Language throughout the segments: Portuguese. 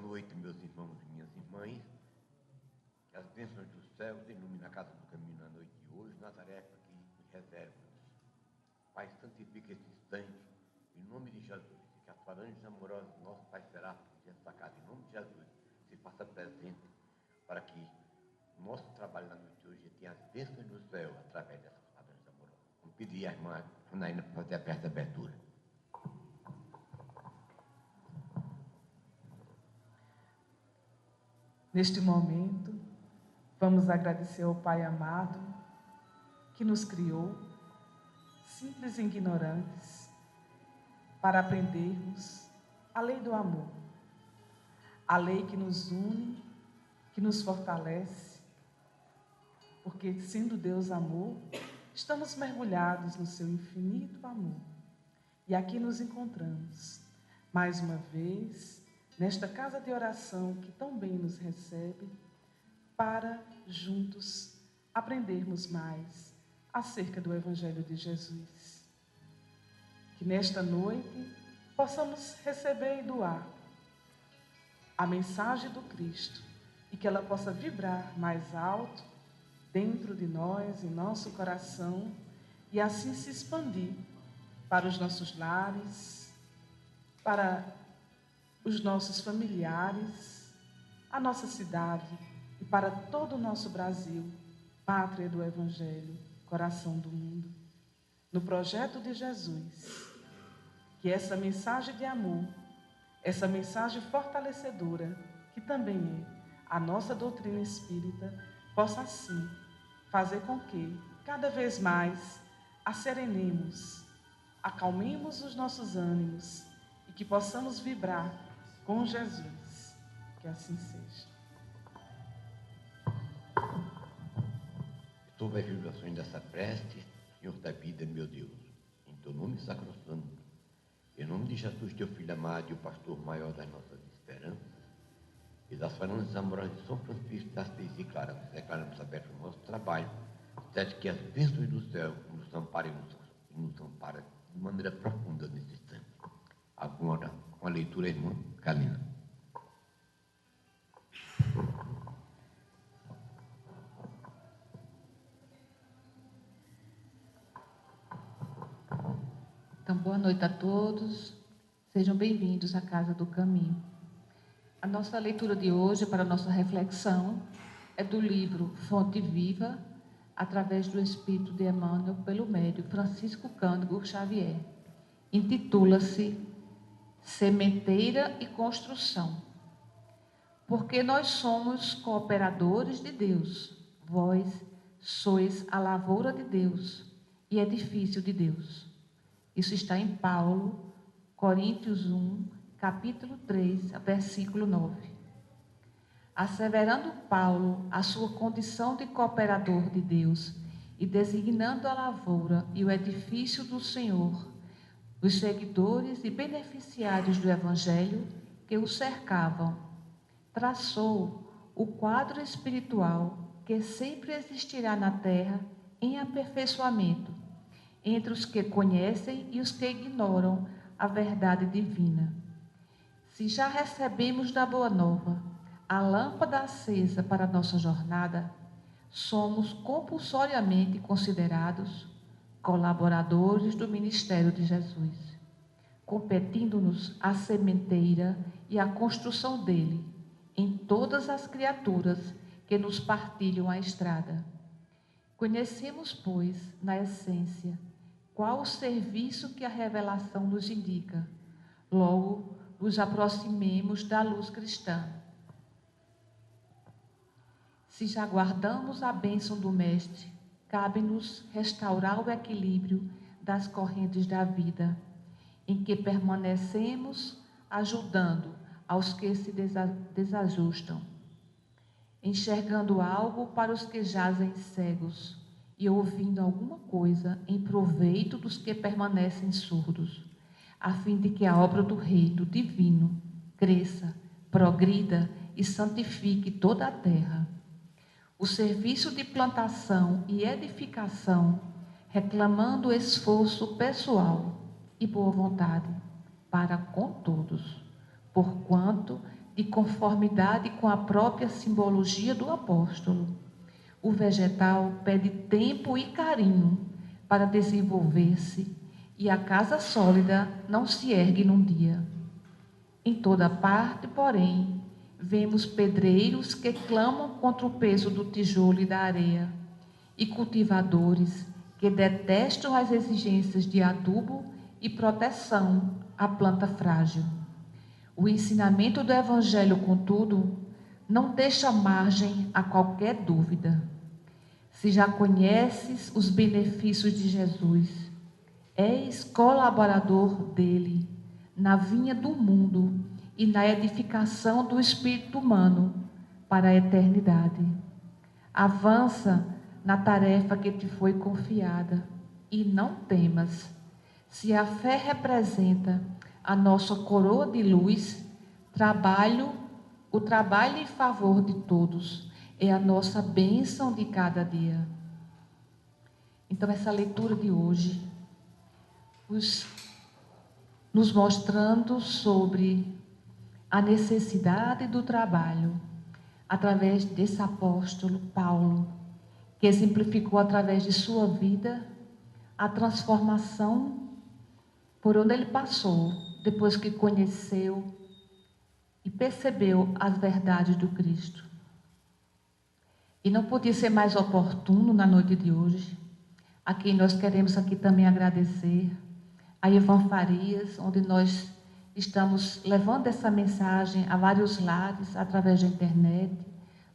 noite, meus irmãos e minhas irmãs. Que as bênçãos do céu iluminem a casa do caminho na noite de hoje, na tarefa que nos reserva. Pai, santifica esse instante, em nome de Jesus, e que as falanges amorosas do nosso Pai será desta casa, em nome de Jesus, se faça presente, para que o nosso trabalho na noite de hoje tenha as bênçãos do céu através dessas falanges amorosas. Vamos pedir à irmã Janaína para fazer a peça de abertura. Neste momento, vamos agradecer ao Pai amado que nos criou, simples e ignorantes, para aprendermos a lei do amor, a lei que nos une, que nos fortalece, porque, sendo Deus amor, estamos mergulhados no seu infinito amor. E aqui nos encontramos, mais uma vez, nesta casa de oração que tão bem nos recebe, para juntos aprendermos mais acerca do Evangelho de Jesus. Que nesta noite possamos receber e doar a mensagem do Cristo e que ela possa vibrar mais alto dentro de nós, em nosso coração, e assim se expandir para os nossos lares, para os nossos familiares, a nossa cidade e para todo o nosso Brasil, pátria do Evangelho, coração do mundo. No projeto de Jesus, que essa mensagem de amor, essa mensagem fortalecedora, que também é a nossa doutrina espírita, possa assim fazer com que, cada vez mais, asserenemos, acalmemos os nossos ânimos e que possamos vibrar com Jesus. Que assim seja. Sobre as vibrações dessa prece, Senhor da vida, meu Deus, em teu nome sacrosanto, em nome de Jesus, teu Filho amado e o pastor maior das nossas esperanças, e das falanges amorosas de São Francisco das Seis e Claras, declaramos aberto o nosso trabalho, certo que as bênçãos do céu nos amparem e nos amparem de maneira profunda nesse instante. Agora, com a leitura, irmã Kalina. Então, boa noite a todos. Sejam bem-vindos à Casa do Caminho. A nossa leitura de hoje, para a nossa reflexão, é do livro Fonte Viva, através do Espírito de Emmanuel, pelo médium Francisco Cândido Xavier. Intitula-se Sementeira e Construção. Porque nós somos cooperadores de Deus, vós sois a lavoura de Deus e edifício de Deus. Isso está em Paulo, Coríntios 1, capítulo 3, versículo 9. Asseverando Paulo a sua condição de cooperador de Deus e designando a lavoura e o edifício do Senhor, os seguidores e beneficiários do Evangelho que o cercavam, traçou o quadro espiritual que sempre existirá na terra em aperfeiçoamento, entre os que conhecem e os que ignoram a verdade divina. Se já recebemos da Boa Nova a lâmpada acesa para a nossa jornada, somos compulsoriamente considerados colaboradores do ministério de Jesus, competindo-nos a sementeira e a construção dele em todas as criaturas que nos partilham a estrada. Conhecemos, pois, na essência, qual o serviço que a revelação nos indica. Logo, nos aproximemos da luz cristã. Se já guardamos a bênção do Mestre, cabe-nos restaurar o equilíbrio das correntes da vida, em que permanecemos ajudando aos que se desajustam, enxergando algo para os que jazem cegos e ouvindo alguma coisa em proveito dos que permanecem surdos, a fim de que a obra do reino divino cresça, progrida e santifique toda a terra. O serviço de plantação e edificação, reclamando esforço pessoal e boa vontade para com todos, porquanto de conformidade com a própria simbologia do apóstolo. O vegetal pede tempo e carinho para desenvolver-se, e a casa sólida não se ergue num dia. Em toda parte, porém, vemos pedreiros que clamam contra o peso do tijolo e da areia, e cultivadores que detestam as exigências de adubo e proteção à planta frágil. O ensinamento do Evangelho, contudo, não deixa margem a qualquer dúvida. Se já conheces os benefícios de Jesus, és colaborador dele na vinha do mundo e na edificação do espírito humano para a eternidade. Avança na tarefa que te foi confiada e não temas. Se a fé representa a nossa coroa de luz, o trabalho em favor de todos é a nossa bênção de cada dia. Então, essa leitura de hoje, nos mostrando sobre a necessidade do trabalho, através desse apóstolo Paulo, que exemplificou através de sua vida a transformação por onde ele passou, depois que conheceu e percebeu as verdades do Cristo. E não podia ser mais oportuno na noite de hoje, a quem nós queremos aqui também agradecer, a Ivan Farias, onde nós estamos levando essa mensagem a vários lares, através da internet,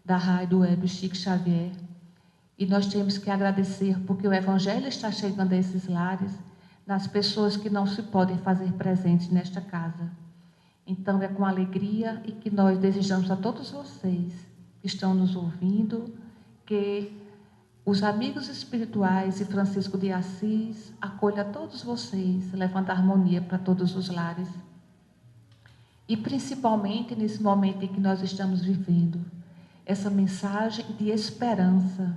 da rádio web Chico Xavier. E nós temos que agradecer, porque o Evangelho está chegando a esses lares, nas pessoas que não se podem fazer presentes nesta casa. Então, é com alegria e que nós desejamos a todos vocês que estão nos ouvindo, que os amigos espirituais e Francisco de Assis acolha todos vocês, levando harmonia para todos os lares. E principalmente nesse momento em que nós estamos vivendo, essa mensagem de esperança,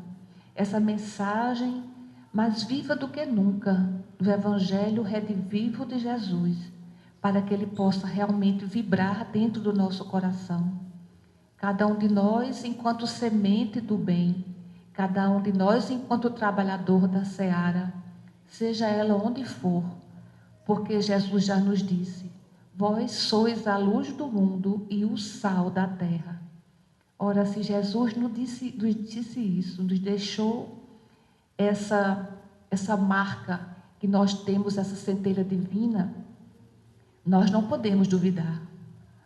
essa mensagem mais viva do que nunca, do Evangelho redivivo de Jesus, para que ele possa realmente vibrar dentro do nosso coração. Cada um de nós, enquanto semente do bem, cada um de nós, enquanto trabalhador da seara, seja ela onde for, porque Jesus já nos disse: vós sois a luz do mundo e o sal da terra. Ora, se Jesus nos disse isso, nos deixou essa marca que nós temos, essa centelha divina, nós não podemos duvidar.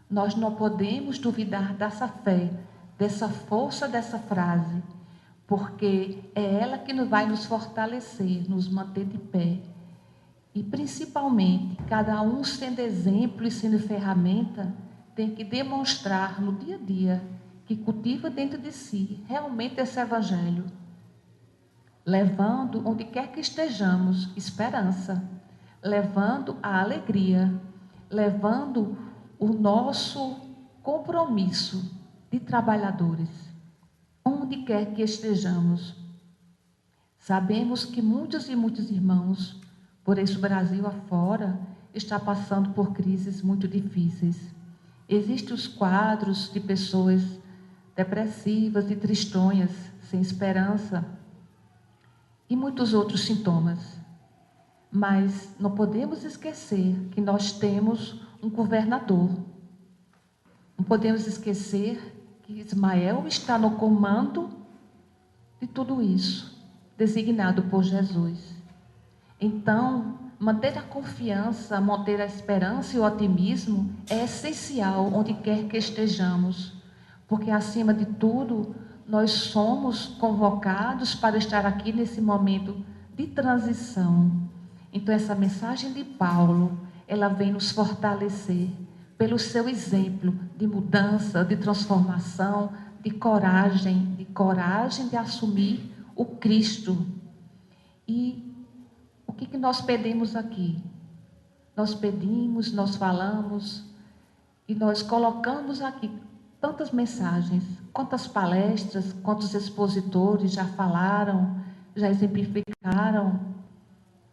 Nós não podemos duvidar dessa fé, dessa força dessa frase, porque é ela que vai nos fortalecer, nos manter de pé. E principalmente, cada um sendo exemplo e sendo ferramenta, tem que demonstrar no dia a dia que cultiva dentro de si realmente esse Evangelho, levando onde quer que estejamos esperança, levando a alegria, levando o nosso compromisso de trabalhadores, onde quer que estejamos. Sabemos que muitos e muitos irmãos, por esse Brasil afora, está passando por crises muito difíceis. Existem os quadros de pessoas depressivas e tristonhas, sem esperança, e muitos outros sintomas. Mas não podemos esquecer que nós temos um governador. Não podemos esquecer que Ismael está no comando de tudo isso, designado por Jesus. Então, manter a confiança, manter a esperança e o otimismo é essencial onde quer que estejamos, porque acima de tudo, nós somos convocados para estar aqui nesse momento de transição. Então, essa mensagem de Paulo, ela vem nos fortalecer pelo seu exemplo de mudança, de transformação, de coragem de assumir o Cristo. E o que nós pedimos aqui? Nós pedimos, nós falamos e nós colocamos aqui tantas mensagens, quantas palestras, quantos expositores já falaram, já exemplificaram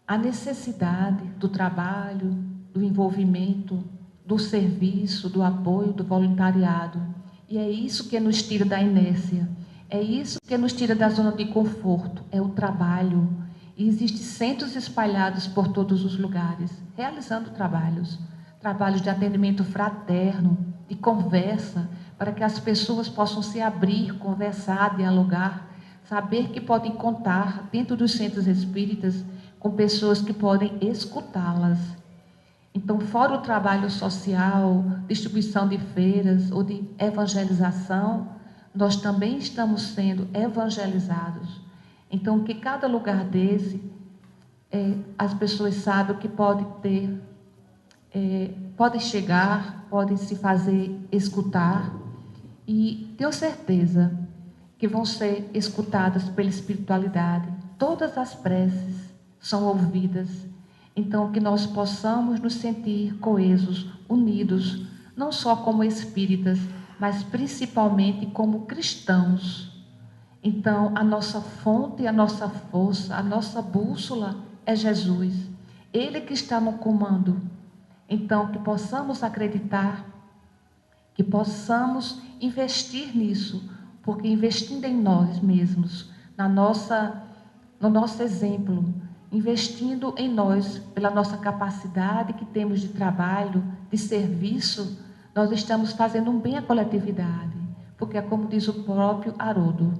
a necessidade do trabalho, do envolvimento, do serviço, do apoio, do voluntariado. E é isso que nos tira da inércia. É isso que nos tira da zona de conforto. É o trabalho. E existem centros espalhados por todos os lugares, realizando trabalhos. Trabalhos de atendimento fraterno, de conversa, para que as pessoas possam se abrir, conversar, dialogar, saber que podem contar dentro dos centros espíritas com pessoas que podem escutá-las. Então, fora o trabalho social, distribuição de feiras ou de evangelização, nós também estamos sendo evangelizados. Então, que cada lugar desse, as pessoas sabem que pode ter, podem chegar, podem se fazer escutar, e tenho certeza que vão ser escutadas pela espiritualidade. Todas as preces são ouvidas. Então, que nós possamos nos sentir coesos, unidos, não só como espíritas, mas principalmente como cristãos. Então, a nossa fonte, a nossa força, a nossa bússola é Jesus. Ele que está no comando. Então, que possamos acreditar, que possamos investir nisso, porque investindo em nós mesmos, no nosso exemplo, investindo em nós, pela nossa capacidade que temos de trabalho, de serviço, nós estamos fazendo um bem à coletividade. Porque é como diz o próprio Haroldo,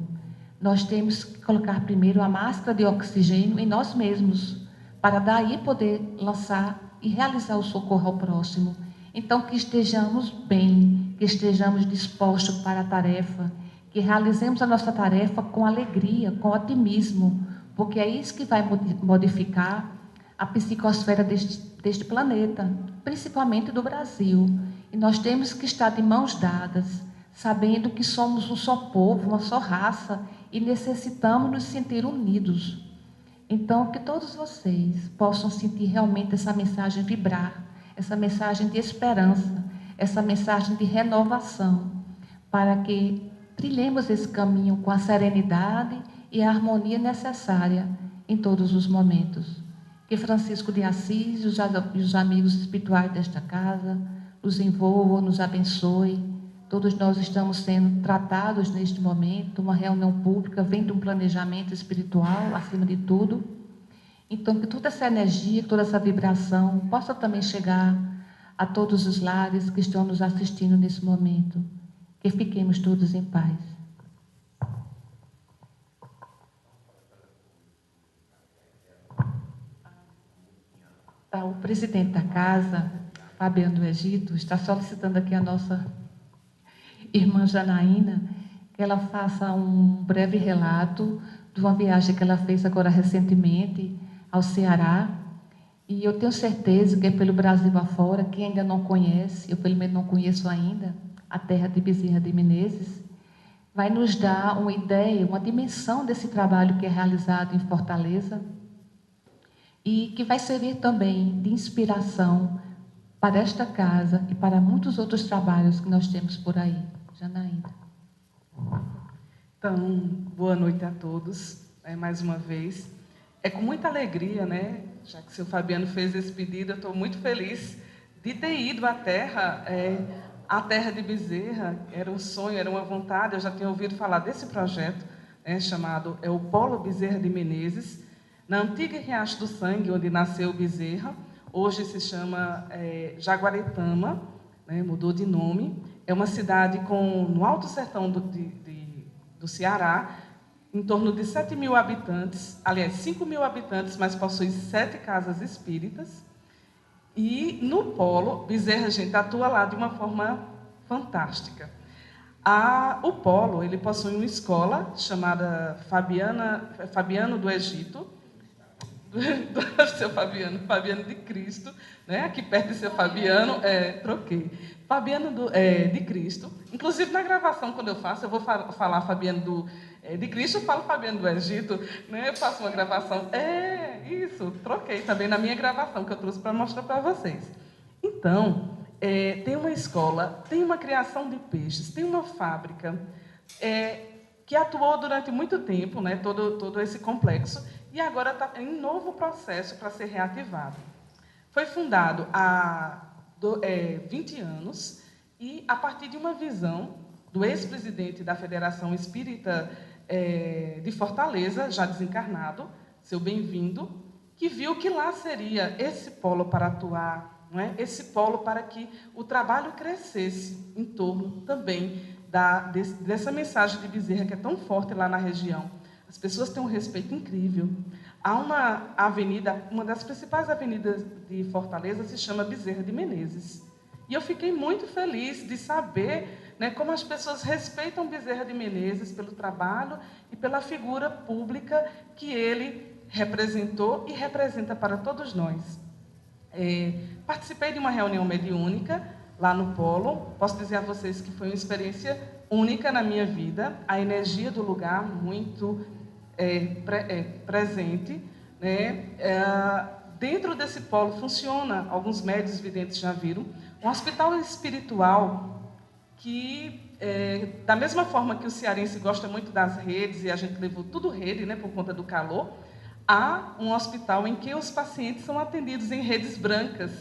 nós temos que colocar primeiro a máscara de oxigênio em nós mesmos, para daí poder lançar e realizar o socorro ao próximo. Então, que estejamos bem, que estejamos dispostos para a tarefa, que realizemos a nossa tarefa com alegria, com otimismo, porque é isso que vai modificar a psicosfera deste planeta, principalmente do Brasil. E nós temos que estar de mãos dadas, sabendo que somos um só povo, uma só raça, e necessitamos nos sentir unidos. Então, que todos vocês possam sentir realmente essa mensagem vibrar, essa mensagem de esperança, essa mensagem de renovação, para que trilhemos esse caminho com a serenidade e a harmonia necessária em todos os momentos. Que Francisco de Assis e os amigos espirituais desta casa nos envolvam, nos abençoe. Todos nós estamos sendo tratados neste momento, uma reunião pública vem de um planejamento espiritual, acima de tudo. Então, que toda essa energia, toda essa vibração possa também chegar a todos os lares que estão nos assistindo nesse momento. Que fiquemos todos em paz. O presidente da casa, Fabiano do Egito, está solicitando aqui a nossa irmã Janaína, que ela faça um breve relato de uma viagem que ela fez agora recentemente ao Ceará. E eu tenho certeza que é pelo Brasil afora, quem ainda não conhece, eu pelo menos não conheço ainda, a terra de Bezerra de Menezes, vai nos dar uma ideia, uma dimensão desse trabalho que é realizado em Fortaleza e que vai servir também de inspiração para esta casa e para muitos outros trabalhos que nós temos por aí. Janaína. Então, boa noite a todos, mais uma vez. É com muita alegria, né? Já que o seu Fabiano fez esse pedido, eu estou muito feliz de ter ido à terra, a terra de Bezerra. Era um sonho, era uma vontade. Eu já tinha ouvido falar desse projeto, chamado o Polo Bezerra de Menezes, na antiga Riacho do Sangue, onde nasceu Bezerra. Hoje se chama Jaguaretama, né? Mudou de nome. É uma cidade no alto sertão do Ceará, em torno de 7 mil habitantes, aliás, 5 mil habitantes, mas possui 7 casas espíritas. E no Polo, Bezerra, gente, atua lá de uma forma fantástica. O Polo, ele possui uma escola chamada Fabiano do Egito, do seu Fabiano de Cristo, né? Aqui perto de seu Fabiano, troquei. Fabiano de Cristo. Inclusive, na gravação, quando eu faço, eu vou falar Fabiano de Cristo, eu falo Fabiano do Egito, né? Eu faço uma gravação. Isso, troquei também na minha gravação, que eu trouxe para mostrar para vocês. Então, tem uma escola, tem uma criação de peixes, tem uma fábrica que atuou durante muito tempo, né? Todo esse complexo, e agora está em novo processo para ser reativado. Foi fundado há 20 anos, e a partir de uma visão do ex-presidente da Federação Espírita de Fortaleza, já desencarnado, seu Bem-vindo, que viu que lá seria esse polo para atuar, não é? Esse polo para que o trabalho crescesse em torno também dessa mensagem de Bezerra, que é tão forte lá na região. As pessoas têm um respeito incrível. Há uma avenida, uma das principais avenidas de Fortaleza, se chama Bezerra de Menezes. E eu fiquei muito feliz de saber, né, como as pessoas respeitam Bezerra de Menezes pelo trabalho e pela figura pública que ele representou e representa para todos nós. Participei de uma reunião mediúnica lá no Polo. Posso dizer a vocês que foi uma experiência única na minha vida. A energia do lugar muito presente, né? Dentro desse polo funciona, alguns médiuns videntes já viram, um hospital espiritual que, da mesma forma que o cearense gosta muito das redes, e a gente levou tudo rede, né, por conta do calor, há um hospital em que os pacientes são atendidos em redes brancas.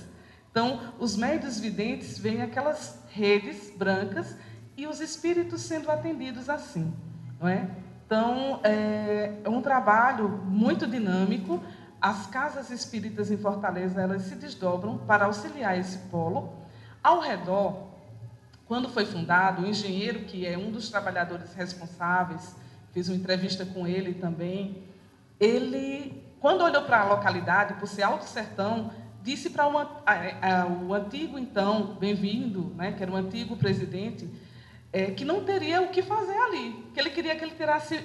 Então, os médiuns videntes veem aquelas redes brancas e os espíritos sendo atendidos assim, não é? Então, é um trabalho muito dinâmico. As casas espíritas em Fortaleza, elas se desdobram para auxiliar esse polo. Ao redor, quando foi fundado, o engenheiro, que é um dos trabalhadores responsáveis, fiz uma entrevista com ele também, ele, quando olhou para a localidade, por ser Alto Sertão, disse para o antigo, então, Bem-vindo, né, que era o antigo presidente, que não teria o que fazer ali, que ele queria que ele tirasse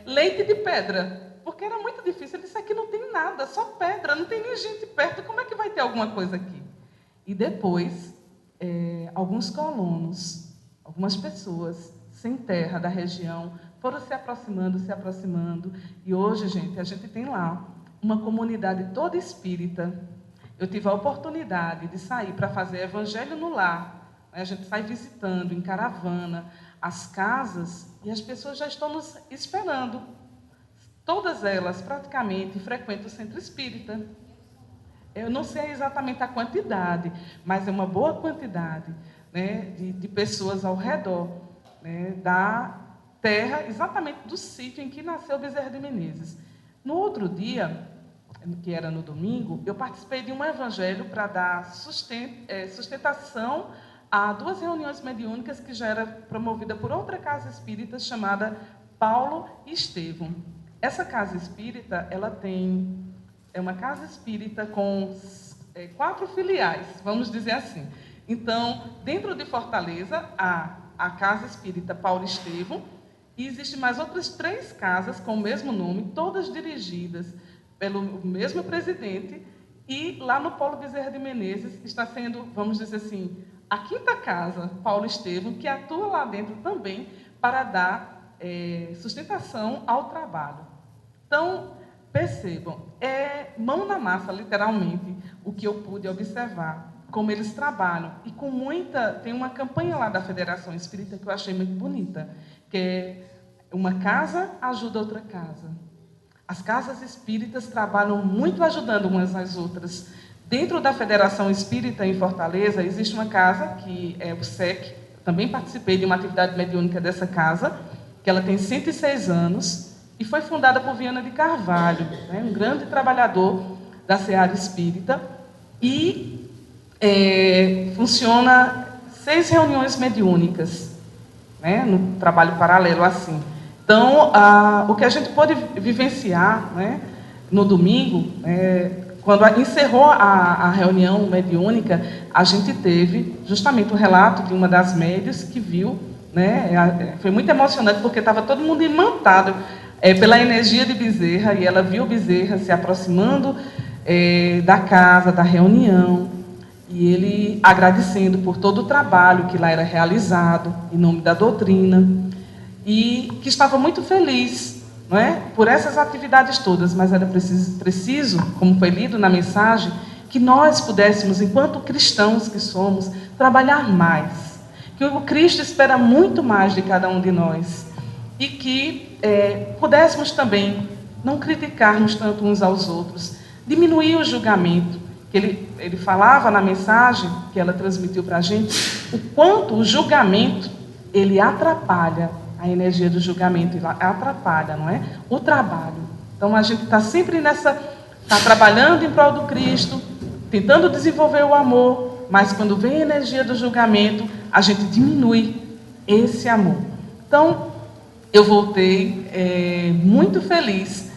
leite de pedra, porque era muito difícil. Ele disse, aqui não tem nada, só pedra, não tem nem gente perto, como é que vai ter alguma coisa aqui? E depois, alguns colonos, algumas pessoas sem terra da região, foram se aproximando, e hoje, gente, a gente tem lá uma comunidade toda espírita. Eu tive a oportunidade de sair para fazer evangelho no lar. A gente sai visitando em caravana as casas e as pessoas já estão nos esperando. Todas elas, praticamente, frequentam o centro espírita. Eu não sei exatamente a quantidade, mas é uma boa quantidade, né, de pessoas ao redor, né, da terra, exatamente do sítio em que nasceu Bezerra de Menezes. No outro dia, que era no domingo, eu participei de um evangelho para dar sustentação a 2 reuniões mediúnicas que já era promovida por outra casa espírita chamada Paulo e Estevão. Essa casa espírita, ela é uma casa espírita com 4 filiais, vamos dizer assim. Então, dentro de Fortaleza, há a casa espírita Paulo e Estevão, e existem mais outras 3 casas com o mesmo nome, todas dirigidas pelo mesmo presidente, e lá no Polo Bezerra de Menezes está sendo, vamos dizer assim, a 5ª casa, Paulo Estevão, que atua lá dentro também para dar sustentação ao trabalho. Então, percebam, é mão na massa, literalmente, o que eu pude observar, como eles trabalham. E com tem uma campanha lá da Federação Espírita que eu achei muito bonita, que é uma casa ajuda outra casa. As casas espíritas trabalham muito ajudando umas às outras. Dentro da Federação Espírita em Fortaleza, existe uma casa, que é o SEC, também participei de uma atividade mediúnica dessa casa, que ela tem 106 anos, e foi fundada por Viana de Carvalho, né, um grande trabalhador da seara espírita, e funciona 6 reuniões mediúnicas, né, no trabalho paralelo assim. Então, o que a gente pôde vivenciar, né, no domingo, quando encerrou a reunião mediúnica, a gente teve justamente um relato de uma das médias que viu, né, foi muito emocionante, porque estava todo mundo imantado pela energia de Bezerra, e ela viu Bezerra se aproximando da casa, da reunião, e ele agradecendo por todo o trabalho que lá era realizado, em nome da doutrina, e que estava muito feliz, não é, por essas atividades todas, mas era preciso, como foi lido na mensagem, que nós pudéssemos, enquanto cristãos que somos, trabalhar mais, que o Cristo espera muito mais de cada um de nós, e que pudéssemos também não criticarmos tanto uns aos outros, diminuir o julgamento, que ele falava na mensagem que ela transmitiu para a gente, o quanto o julgamento, ele atrapalha, a energia do julgamento, ele atrapalha, não é? O trabalho. Então, a gente está sempre está trabalhando em prol do Cristo, tentando desenvolver o amor, mas quando vem a energia do julgamento, a gente diminui esse amor. Então, eu voltei muito feliz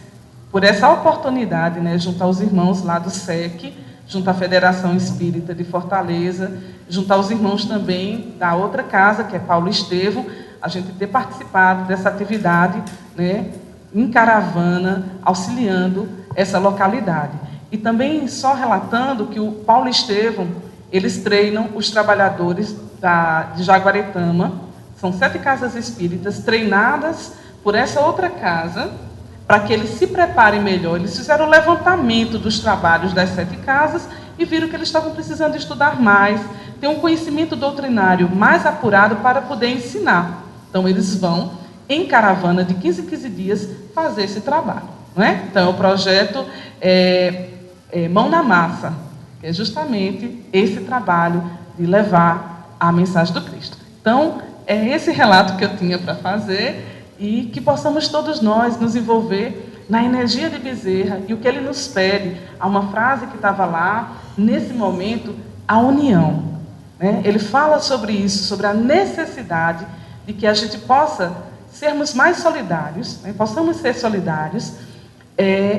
por essa oportunidade, né, junto aos irmãos lá do SEC, junto à Federação Espírita de Fortaleza, junto aos irmãos também da outra casa, que é Paulo Estevão, a gente ter participado dessa atividade, né, em caravana, auxiliando essa localidade. E também só relatando que o Paulo Estevão, eles treinam os trabalhadores de Jaguaretama, são 7 casas espíritas treinadas por essa outra casa, para que eles se preparem melhor. Eles fizeram o levantamento dos trabalhos das 7 casas e viram que eles estavam precisando estudar mais, ter um conhecimento doutrinário mais apurado para poder ensinar. Então, eles vão, em caravana de 15 em 15 dias, fazer esse trabalho. Não é? Então, o projeto Mão na Massa, que é justamente esse trabalho de levar a mensagem do Cristo. Então, é esse relato que eu tinha para fazer e que possamos todos nós nos envolver na energia de Bezerra e o que ele nos pede. Há uma frase que estava lá, nesse momento, a união. Né? Ele fala sobre isso, sobre a necessidade de que a gente possa sermos mais solidários, né? Possamos ser solidários,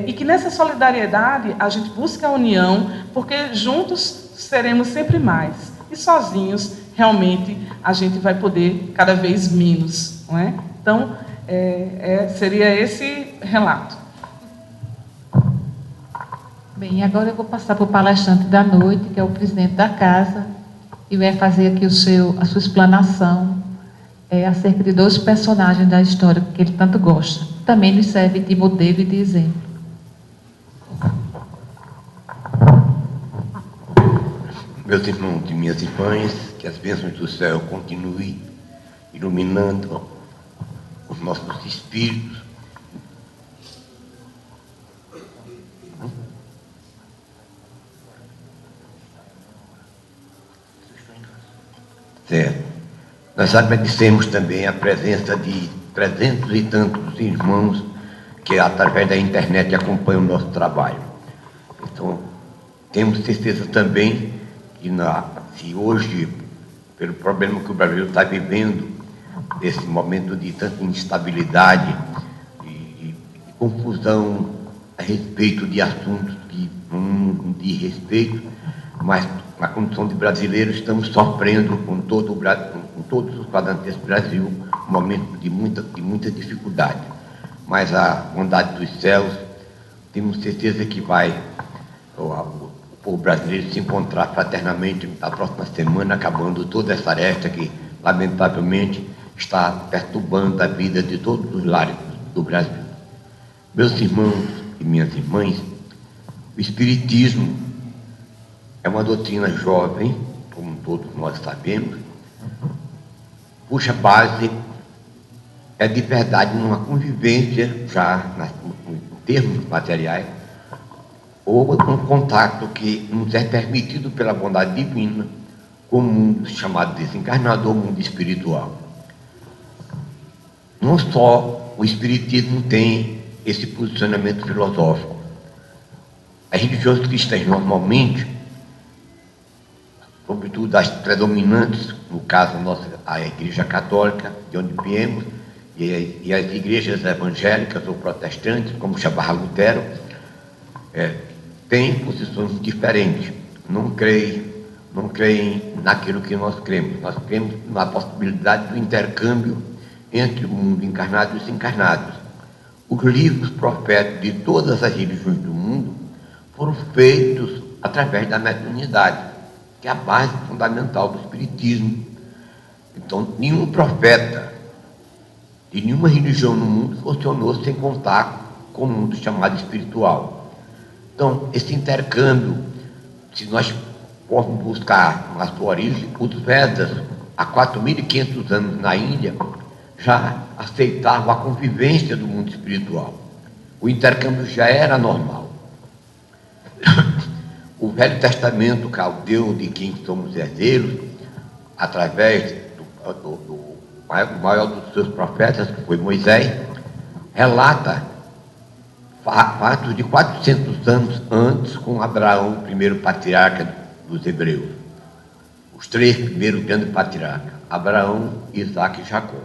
e que nessa solidariedade a gente busque a união, porque juntos seremos sempre mais, e sozinhos realmente a gente vai poder cada vez menos, não é? Então, seria esse relato. Bem, agora eu vou passar para o palestrante da noite, que é o presidente da casa, e vai fazer aqui a sua explanação acerca de 2 personagens da história que ele tanto gosta. Também nos serve de modelo e de exemplo. Meus irmãos e minhas irmãs, que as bênçãos do céu continuem iluminando os nossos espíritos. Certo. Nós agradecemos também a presença de 300 e tantos irmãos que, através da internet, acompanham o nosso trabalho. Então, temos certeza também que, se hoje, pelo problema que o Brasil está vivendo, esse momento de tanta instabilidade e confusão a respeito de assuntos que não diz respeito, mas na condição de brasileiros estamos sofrendo com todos os quadrantes desse Brasil um momento de muita dificuldade. Mas a bondade dos céus, temos certeza que vai o povo brasileiro se encontrar fraternamente na próxima semana, acabando toda essa aresta que, lamentavelmente, está perturbando a vida de todos os lares do Brasil. Meus irmãos e minhas irmãs, o Espiritismo é uma doutrina jovem, como todos nós sabemos, cuja base é de verdade numa convivência, já em termos materiais, ou um contato que nos é permitido pela bondade divina com o mundo chamado desencarnado, ou mundo espiritual. Não só o Espiritismo tem esse posicionamento filosófico. As religiões cristãs, normalmente, sobretudo as predominantes, no caso a Igreja Católica, de onde viemos, e as igrejas evangélicas ou protestantes, como chamava Lutero, têm posições diferentes. Não creem naquilo que nós cremos. Nós cremos na possibilidade do intercâmbio entre o mundo encarnado e os encarnados. Os livros proféticos de todas as religiões do mundo foram feitos através da mediunidade, que é a base fundamental do Espiritismo. Então, nenhum profeta de nenhuma religião no mundo funcionou sem contar com o mundo chamado espiritual. Então, esse intercâmbio, se nós formos buscar na sua origem, os Vedas, há 4.500 anos na Índia, já aceitavam a convivência do mundo espiritual. O intercâmbio já era normal. o Velho Testamento caldeu de quem somos herdeiros, através do maior dos seus profetas, que foi Moisés, relata fatos de 400 anos antes, com Abraão, o primeiro patriarca dos hebreus. Os 3 primeiros grandes patriarcas, Abraão, Isaac e Jacó.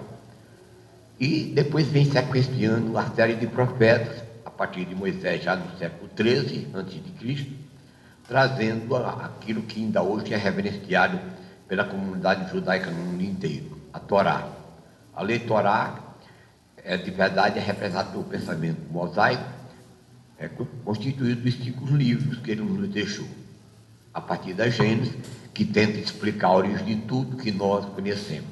E depois vem sequenciando a série de profetas, a partir de Moisés, já no século XIII a.C., trazendo aquilo que ainda hoje é reverenciado pela comunidade judaica no mundo inteiro, a Torá. A lei Torá, de verdade, é representada pelo pensamento mosaico, constituído dos 5 livros que ele nos deixou, a partir da Gênesis, que tenta explicar a origem de tudo que nós conhecemos.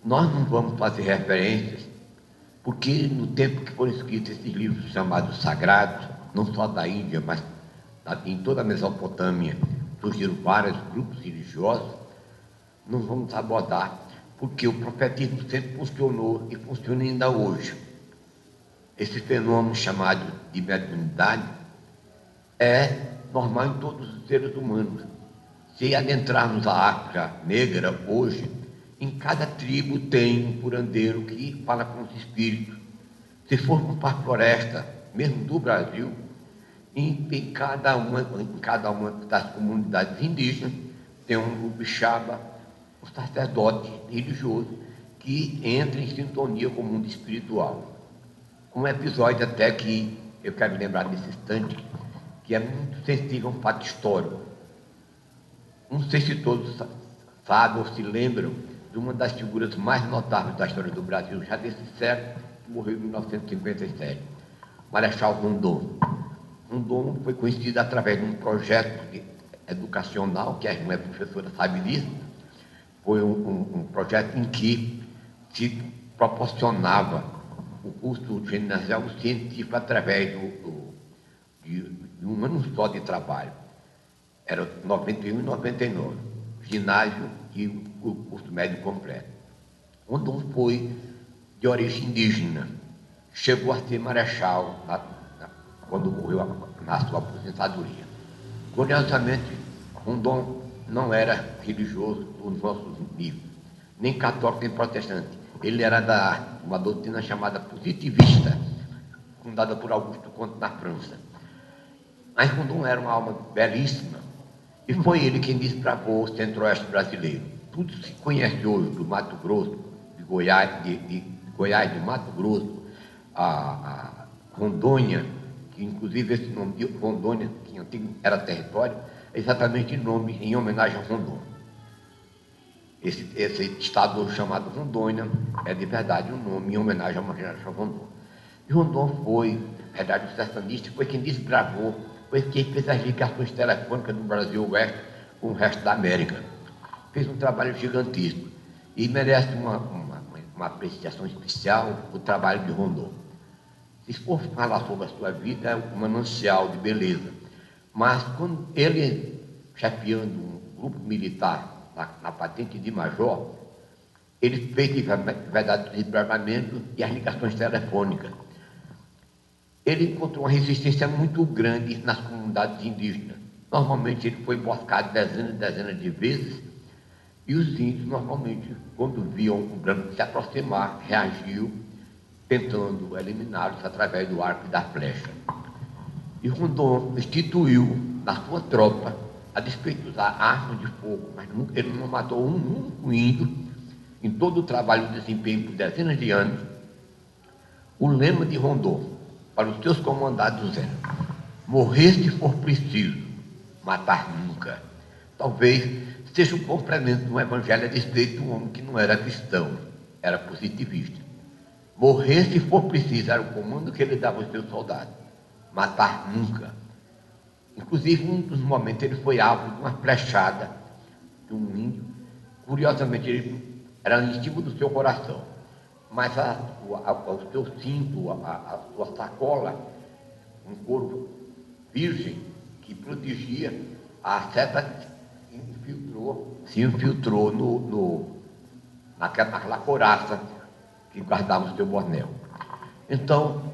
Nós não vamos fazer referências, porque no tempo que foram escritos esses livros chamados sagrados, não só da Índia, mas em toda a Mesopotâmia, surgiram vários grupos religiosos, não vamos abordar, porque o profetismo sempre funcionou e funciona ainda hoje. Esse fenômeno chamado de mediunidade é normal em todos os seres humanos. Se adentrarmos a África negra hoje, em cada tribo tem um curandeiro que fala com os espíritos. Se formos para a floresta, mesmo do Brasil, em cada uma das comunidades indígenas, tem um ubixaba, um sacerdote religioso, que entra em sintonia com o mundo espiritual. Um episódio até que eu quero lembrar nesse instante, que é muito sensível a um fato histórico. Não sei se todos sabem ou se lembram de uma das figuras mais notáveis da história do Brasil, já desse século, que morreu em 1957, Marechal Rondon. Rondon foi conhecido através de um projeto educacional, que a minha professora sabe disso. Foi um projeto em que se proporcionava o curso ginasial científico através de um ano só de trabalho. Era 91 e 99, ginásio e o curso médio completo. Rondon foi de origem indígena, chegou a ser marechal quando morreu na sua aposentadoria. Curiosamente, Rondon não era religioso dos nossos níveis, nem católico nem protestante. Ele era de uma doutrina chamada positivista, fundada por Augusto Comte na França. Mas Rondon era uma alma belíssima, e foi ele quem desbravou o centro-oeste brasileiro. Tudo se conhece hoje do Mato Grosso, de Goiás, de Mato Grosso, a Rondônia, que inclusive esse nome de Rondônia, que antigo era território, é exatamente nome em homenagem a Rondon. Esse estado chamado Rondônia é de verdade um nome em homenagem a Rondon. E Rondon foi, na verdade, o sertanista, foi quem desbravou, foi quem fez as ligações telefônicas do Brasil Oeste com o resto da América. Fez um trabalho gigantesco e merece uma apreciação especial o trabalho de Rondon. Se for falar sobre a sua vida, é um manancial de beleza. Mas quando ele, chefiando um grupo militar na patente de major, ele fez de verdade o desbravamento e as ligações telefônicas. Ele encontrou uma resistência muito grande nas comunidades indígenas. Normalmente ele foi emboscado dezenas e dezenas de vezes, e os índios, normalmente, quando viam o branco se aproximar, reagiam, tentando eliminá-los através do arco e da flecha. E Rondon instituiu na sua tropa, a despeito de usar armas de fogo, mas ele não matou um único índio, em todo o trabalho de desempenho por dezenas de anos. O lema de Rondon para os seus comandados era: morrer se for preciso, matar nunca. Talvez seja um complemento do evangelho a respeito de um homem que não era cristão, era positivista. Morrer se for preciso era o comando que ele dava aos seus soldados, matar nunca. Inclusive, em um dos momentos, ele foi alvo de uma flechada de um índio. Curiosamente, ele era em cima do seu coração, mas o seu cinto, a sua sacola, um couro virgem que protegia, a seta se infiltrou naquela couraça que guardava o seu bornel. Então,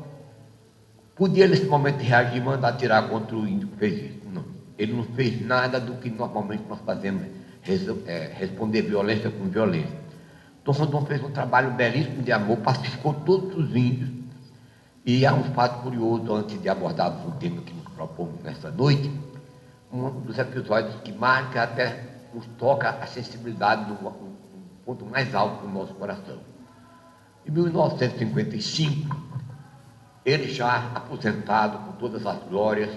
podia nesse momento reagir e mandar tirar contra o índio que fez isso? Não. Ele não fez nada do que normalmente nós fazemos, responder violência com violência. Dom Rondon fez um trabalho belíssimo de amor, pacificou todos os índios. E há um fato curioso, antes de abordarmos o tema que nos propomos nessa noite, um dos episódios que marca, até nos toca a sensibilidade do ponto mais alto do nosso coração. Em 1955, ele já aposentado com todas as glórias,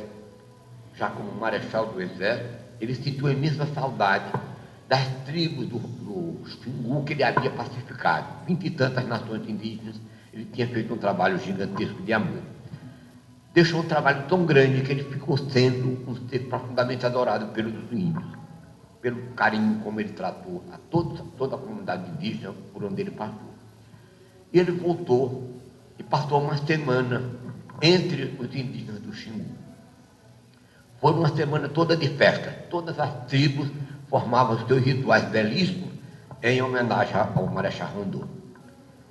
já como marechal do exército, ele sentiu imensa saudade das tribos do Xingu que ele havia pacificado. 20 e tantas nações indígenas, ele tinha feito um trabalho gigantesco de amor. Deixou um trabalho tão grande que ele ficou sendo um ser profundamente adorado pelos índios, pelo carinho como ele tratou a toda a comunidade indígena por onde ele passou. E ele voltou e passou uma semana entre os indígenas do Xingu. Foi uma semana toda de festa. Todas as tribos formavam os seus rituais belíssimos em homenagem ao Marechal Rondon.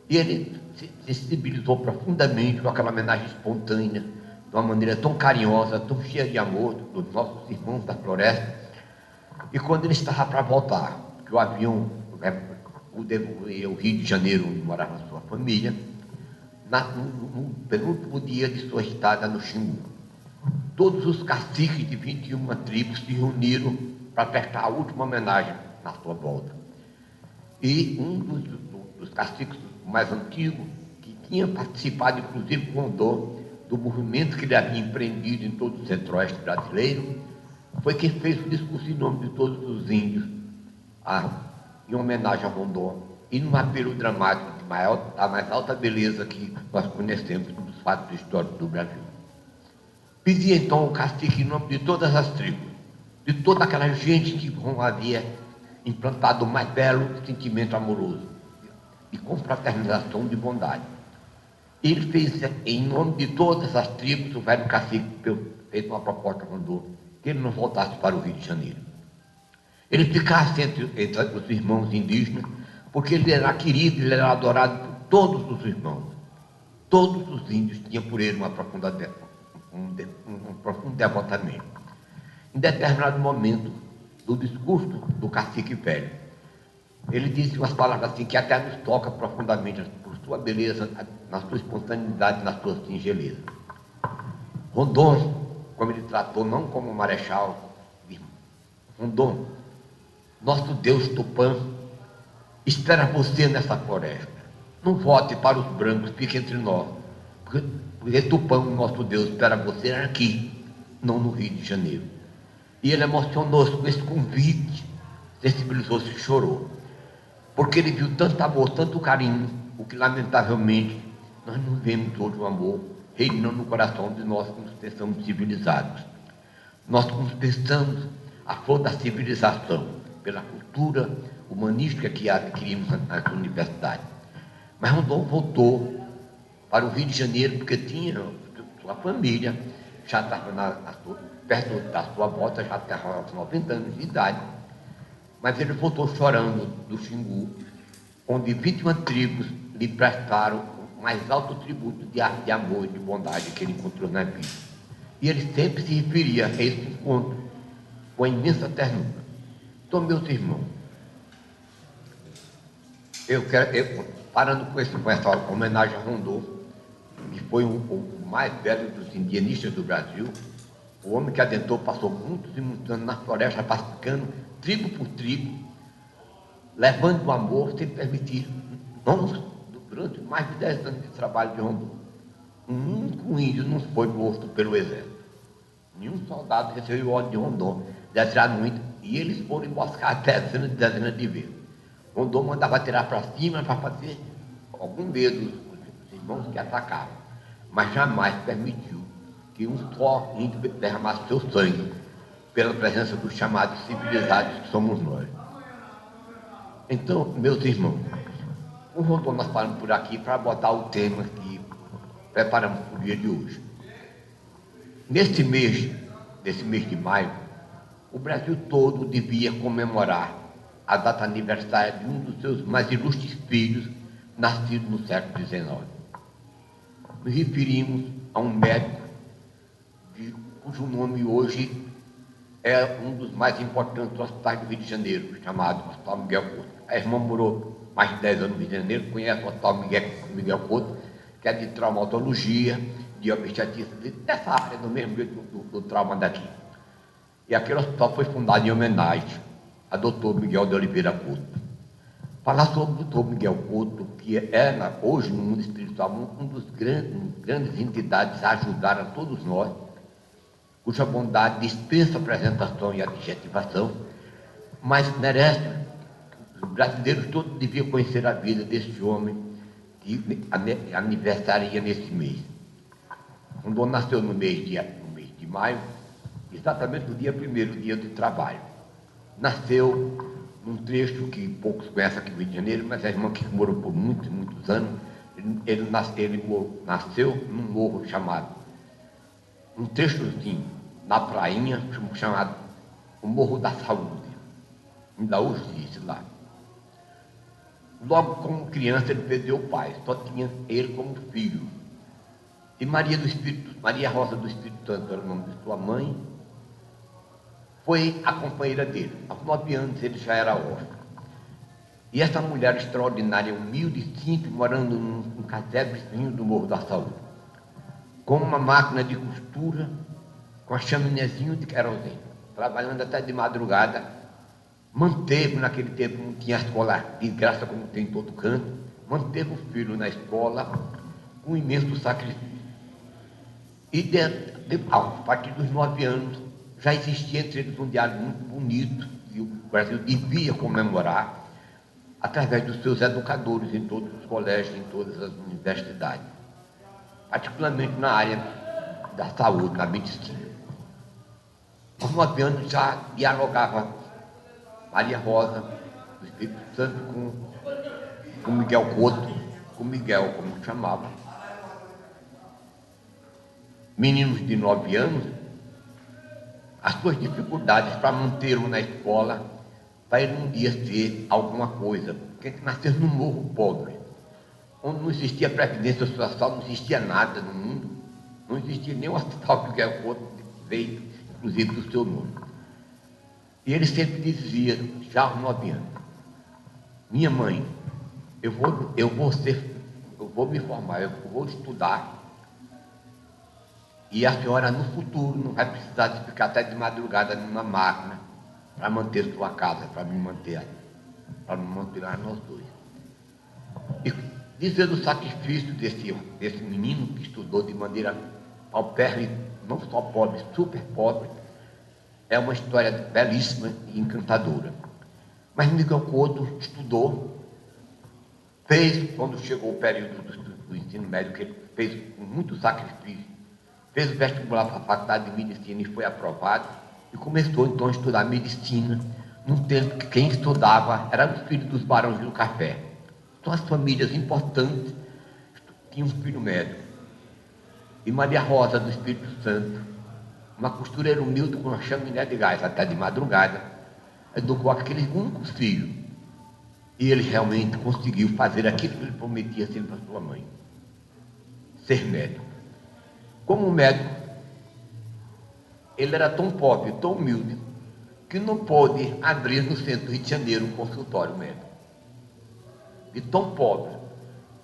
E ele se sensibilizou profundamente com aquela homenagem espontânea, de uma maneira tão carinhosa, tão cheia de amor dos nossos irmãos da floresta. E quando ele estava para voltar, que o avião o devolvia ao Rio de Janeiro, onde morava a sua família, no penúltimo dia de sua estada no Xingu, todos os caciques de 21 tribos se reuniram para prestar a última homenagem na sua volta. E um dos caciques mais antigos, que tinha participado, inclusive, com Rondon, do movimento que ele havia empreendido em todo o centro-oeste brasileiro, foi quem fez o discurso em nome de todos os índios, em homenagem a Rondon, e num apelo dramático da mais alta beleza que nós conhecemos dos fatos históricos do Brasil. Pedia então o cacique em nome de todas as tribos, de toda aquela gente que havia implantado o mais belo sentimento amoroso, de confraternização, de bondade. Ele fez, em nome de todas as tribos, o velho cacique fez uma proposta, mandou que ele não voltasse para o Rio de Janeiro. Ele ficasse entre os irmãos indígenas, porque ele era querido, ele era adorado por todos os irmãos. Todos os índios tinham por ele um profundo devotamento. Em determinado momento do discurso do cacique velho, ele disse umas palavras assim que até nos toca profundamente por sua beleza, na sua espontaneidade, na sua singeleza. Rondon, como ele tratou, não como marechal, Rondon, nosso Deus Tupã espera você nessa floresta. Não volte para os brancos, fique entre nós. Porque Tupã, nosso Deus, espera você aqui, não no Rio de Janeiro. E ele emocionou-se com esse convite, sensibilizou-se e chorou. Porque ele viu tanto amor, tanto carinho, o que lamentavelmente nós não vemos hoje o amor reinando no coração de nós que nos pensamos civilizados. Nós que nos pensamos a flor da civilização, pela cultura humanística que adquirimos nas universidades. Mas Rondon voltou para o Rio de Janeiro porque tinha sua família, já estava perto da sua volta, já estava com 90 anos de idade. Mas ele voltou chorando do Xingu, onde 21 tribos lhe prestaram o mais alto tributo de amor e de bondade que ele encontrou na vida. E ele sempre se referia a esse encontro com a imensa ternura. Então, meus irmãos, parando com essa homenagem a Rondon, que foi o mais velho dos indianistas do Brasil, o homem que adentrou, passou muitos e muitos anos na floresta, pacificando, tribo por tribo, levando o amor sem permitir, durante mais de 10 anos de trabalho de Rondon. Um único índio não foi morto pelo exército. Nenhum soldado recebeu ordem de Rondon de atirar no índio, e eles foram emboscar dezenas e dezenas de vezes. Rondon mandava atirar para cima para fazer algum medo dos irmãos que atacavam, mas jamais permitiu que um só índio derramasse seu sangue pela presença dos chamados civilizados que somos nós. Então, meus irmãos, o Rondon nós falamos por aqui para botar o tema que preparamos para o dia de hoje. Nesse mês de maio, o Brasil todo devia comemorar a data aniversária de um dos seus mais ilustres filhos, nascido no século XIX. Nos referimos a um médico cujo nome hoje é um dos mais importantes hospitais do Rio de Janeiro, chamado Hospital Miguel Couto. A irmã morou mais de 10 anos no Rio de Janeiro, conhece o Hospital Miguel Couto, que é de traumatologia, de obstetrícia, dessa área, do mesmo jeito do trauma daqui. E aquele hospital foi fundado em homenagem a Dr. Miguel de Oliveira Couto. Falar sobre o Dr. Miguel Couto, que era, hoje, no mundo espiritual, um dos grandes entidades a ajudar a todos nós, cuja bondade dispensa apresentação e adjetivação, mas merece, os brasileiros todos deviam conhecer a vida desse homem que aniversaria nesse mês. Quando nasceu no mês de maio, exatamente no dia 1º, dia do trabalho. Nasceu num trecho que poucos conhecem aqui no Rio de Janeiro, mas a irmã que morou por muitos anos, ele nasceu num morro chamado, um trechozinho, na prainha, chamado o Morro da Saúde. Ainda hoje existe lá. Logo como criança ele perdeu o pai, só tinha ele como filho. E Maria Rosa do Espírito Santo era o nome de sua mãe, foi a companheira dele. Aos 9 anos ele já era órfão. E essa mulher extraordinária, humilde e simples, morando num casebrezinho do Morro da Saúde, com uma máquina de costura, com a chaminézinho de querosene, trabalhando até de madrugada, manteve, naquele tempo não tinha escola de graça como tem em todo canto, manteve o filho na escola com um imenso sacrifício. E a partir dos 9 anos, já existia entre eles um diálogo muito bonito, e o Brasil devia comemorar, através dos seus educadores em todos os colégios, em todas as universidades, particularmente na área da saúde, na medicina. Aos 9 anos já dialogava Maria Rosa do Espírito Santo com Miguel Couto, com Miguel, como chamava. Meninos de 9 anos, as suas dificuldades para manter-o na escola, para ele um dia ser alguma coisa, porque nasceu num morro pobre, onde não existia previdência social, não existia nada no mundo, não existia nem o hospital Miguel Couto, veio inclusive do seu nome. E ele sempre dizia, já aos 9 anos, minha mãe, eu vou me formar, eu vou estudar, e a senhora no futuro não vai precisar de ficar até de madrugada numa máquina para manter sua casa, para me manter nós dois. E dizer do sacrifício desse menino que estudou de maneira paupérrima, não só pobre, super pobre, é uma história belíssima e encantadora. Mas Miguel Couto estudou, fez, quando chegou o período do ensino médio, que ele fez com muito sacrifício, fez o vestibular para a faculdade de medicina e foi aprovado, e começou então a estudar medicina, num tempo que quem estudava era os filhos dos barões do café. Então as famílias importantes tinham um filho médico. E Maria Rosa do Espírito Santo, uma costureira humilde com uma chaminé de gás até de madrugada, educou aquele único filho. E ele realmente conseguiu fazer aquilo que ele prometia sempre para sua mãe: ser médico. Como médico, ele era tão pobre, tão humilde, que não pôde abrir no centro do Rio de Janeiro um consultório médico. E tão pobre,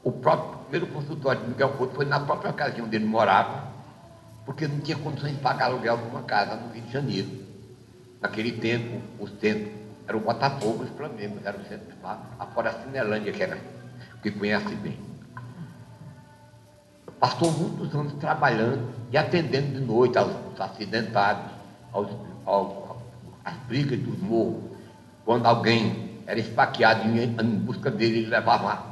o próprio primeiro consultório de Miguel Couto foi na própria casa onde ele morava, porque não tinha condições de pagar aluguel de uma casa no Rio de Janeiro. Naquele tempo, o centro era o Botafogo, os Flamengos, era o centro lá, fora a Cinelândia, que conhece bem. Passou muitos anos trabalhando e atendendo de noite aos acidentados, às brigas dos morros. Quando alguém era esfaqueado em busca dele, ele levava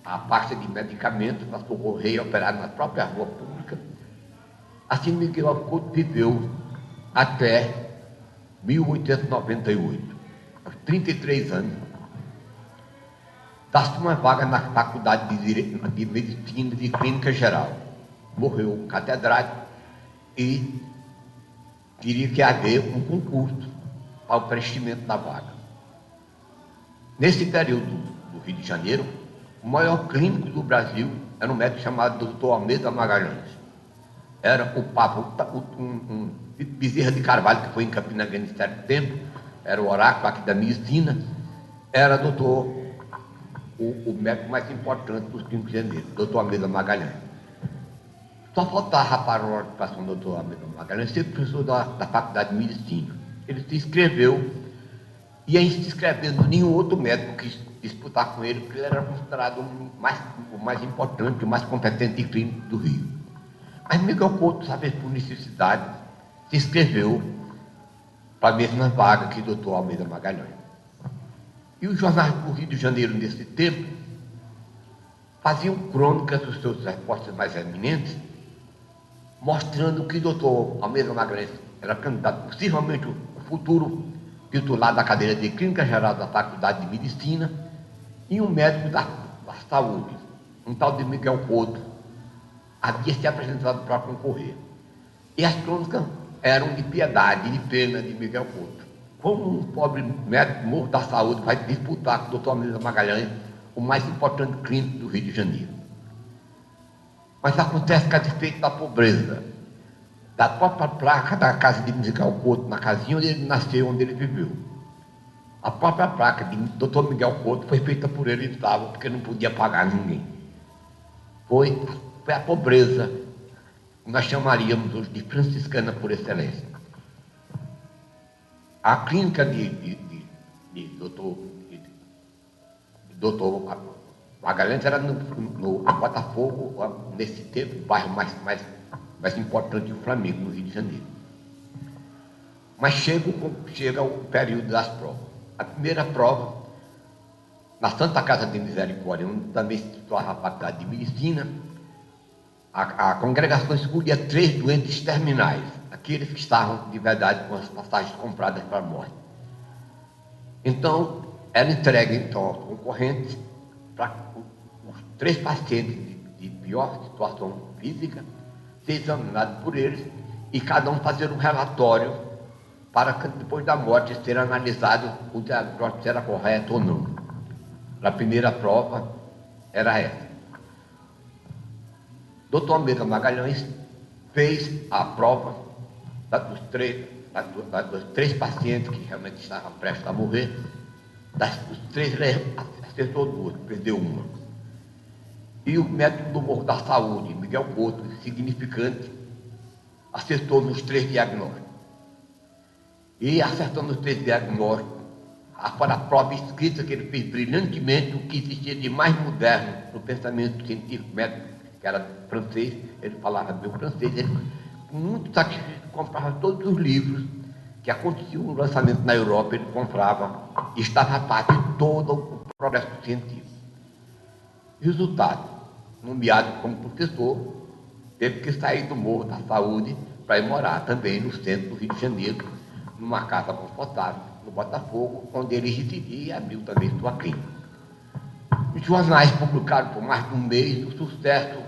a pasta de medicamentos para socorrer e operar na própria rua pública. Assim Miguel Couto viveu até 1898, aos 33 anos. Dá-se uma vaga na Faculdade de Medicina de Clínica Geral. Morreu catedrático e teria que haver um concurso para o preenchimento da vaga. Nesse período do Rio de Janeiro, o maior clínico do Brasil era um médico chamado Dr. Almeida Magalhães. Era o Papa, Bezerra de Carvalho, que foi em Campina Grande certo tempo, era o oráculo aqui da medicina, era o médico mais importante dos clínicos de janeiro, doutor Almeida Magalhães. Só faltava para a participação do doutor Almeida Magalhães ser professor da Faculdade de Medicina. Ele se inscreveu, e aí se inscrevendo, nenhum outro médico quis disputar com ele, porque ele era considerado o mais importante, o mais competente clínico do Rio. Mas Miguel Couto, sabe, por necessidade, se inscreveu para a mesma vaga que o doutor Almeida Magalhães. E os jornais do Rio de Janeiro, nesse tempo, faziam crônicas dos seus repórteres mais eminentes, mostrando que o doutor Almeida Magalhães era candidato, possivelmente o futuro titular da cadeira de Clínica Geral da Faculdade de Medicina, e um médico da saúde, um tal de Miguel Couto, havia se apresentado para concorrer. E as crônicas eram de piedade, de pena de Miguel Couto. Como um pobre médico morto da saúde vai disputar com o doutor Almeida Magalhães, o mais importante clínico do Rio de Janeiro. Mas acontece que, a despeito da pobreza, da própria placa da casa de Miguel Couto, na casinha onde ele nasceu, onde ele viveu, a própria placa de doutor Miguel Couto foi feita por ele, estava, porque não podia pagar ninguém. Foi a pobreza que nós chamaríamos hoje de franciscana por excelência. A clínica de doutor Magalhães era no Botafogo, nesse tempo, o bairro mais importante do Flamengo, no Rio de Janeiro. Mas chega o período das provas. A primeira prova, na Santa Casa de Misericórdia, onde também se situava a Faculdade de Medicina, a congregação escolhia 3 doentes terminais, aqueles que estavam, de verdade, com as passagens compradas para a morte. Então, era entregue, então, aos concorrentes, para os 3 pacientes de pior situação física, ser examinados por eles, e cada um fazer um relatório para que, depois da morte, ser analisado o diagnóstico se era correto ou não. A primeira prova era essa. Doutor Almeida Magalhães fez a prova dos 3 pacientes que realmente estavam prestes a morrer. Dos 3, ele acertou 2, perdeu uma. E o médico do Morro da Saúde, Miguel Couto, significante, acertou nos 3 diagnósticos. E acertando os 3 diagnósticos, para a prova escrita que ele fez brilhantemente, o que existia de mais moderno no pensamento científico médico, que era francês, ele falava bem o francês, ele, com muito sacrifício, comprava todos os livros que aconteciam no lançamento na Europa, ele comprava, e estava a parte de todo o progresso científico. Resultado, nomeado como professor, teve que sair do Morro da Saúde para ir morar também no centro do Rio de Janeiro, numa casa confortável, no Botafogo, onde ele residia e abriu também sua clínica. Os jornais publicaram por mais de um mês o sucesso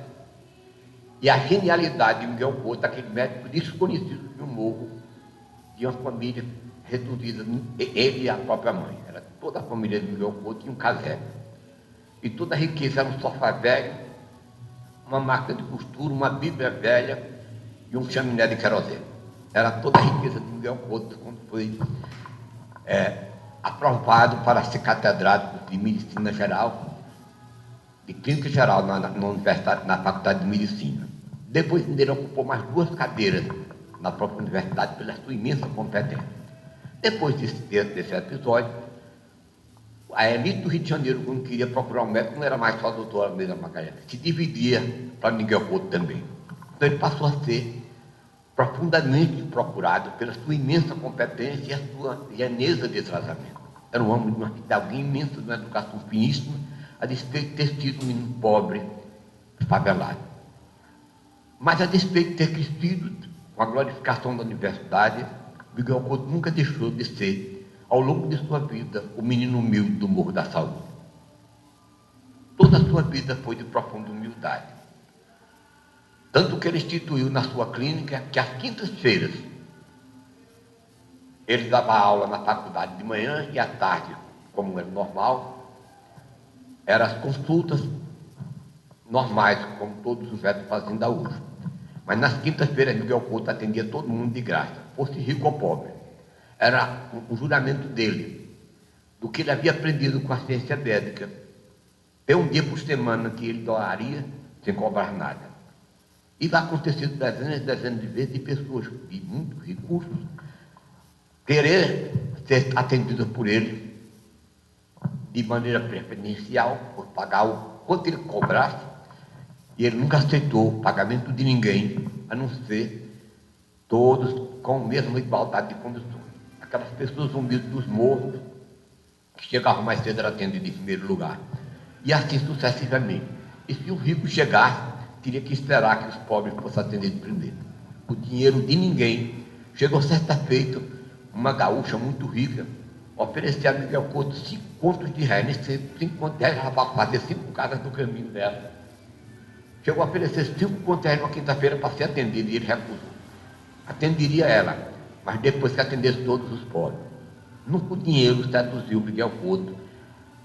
e a genialidade de Miguel Couto, aquele médico desconhecido de um morro, de uma família reduzida, ele e a própria mãe. Era toda a família de Miguel Couto e um casebre. E toda a riqueza era um sofá velho, uma máquina de costura, uma bíblia velha e um chaminé de querosene. Era toda a riqueza de Miguel Couto quando foi aprovado para ser catedrático de Medicina Geral, de Clínica Geral na Universidade, na Faculdade de Medicina. Depois ele ocupou mais 2 cadeiras na própria universidade pela sua imensa competência. Depois desse episódio, a elite do Rio de Janeiro, quando queria procurar um médico, não era mais só o doutor Almeida Magalhães, se dividia para Miguel Couto também. Então ele passou a ser profundamente procurado pela sua imensa competência e a sua geneza de tratamento. Era um homem de uma cidade imensa, de uma educação finíssima, a despeito de ter sido um menino pobre, favelado. Mas a despeito de ter crescido com a glorificação da universidade, Miguel Couto nunca deixou de ser, ao longo de sua vida, o menino humilde do Morro da Saúde. Toda a sua vida foi de profunda humildade. Tanto que ele instituiu na sua clínica que às quintas-feiras ele dava aula na faculdade de manhã e à tarde, como era normal, eram as consultas normais, como todos os médicos fazem ainda hoje. Mas nas quintas-feiras, Miguel Couto atendia todo mundo de graça, fosse rico ou pobre. Era o juramento dele, do que ele havia aprendido com a ciência médica. Tem um dia por semana que ele doaria sem cobrar nada. E vai acontecer dezenas e dezenas de vezes de pessoas de muitos recursos querer ser atendidas por ele de maneira preferencial, por pagar o quanto ele cobrasse, e ele nunca aceitou o pagamento de ninguém, a não ser todos com a mesma igualdade de condições. Aquelas pessoas humildes dos morros, que chegavam mais cedo, eram atendidas em primeiro lugar. E assim sucessivamente. E se o rico chegasse, teria que esperar que os pobres fossem atendidos primeiro. O dinheiro de ninguém. Chegou certa feita, uma gaúcha muito rica, oferecia a Miguel Couto 5 contos de réis. Nesses 5 contos de réis, ela vai fazer 5 casas do caminho dela. Chegou a oferecer 5 contos de réis numa quinta-feira para ser atendido, e ele recusou. Atenderia ela, mas depois que atendesse todos os pobres. Nunca o dinheiro seduziu Miguel Couto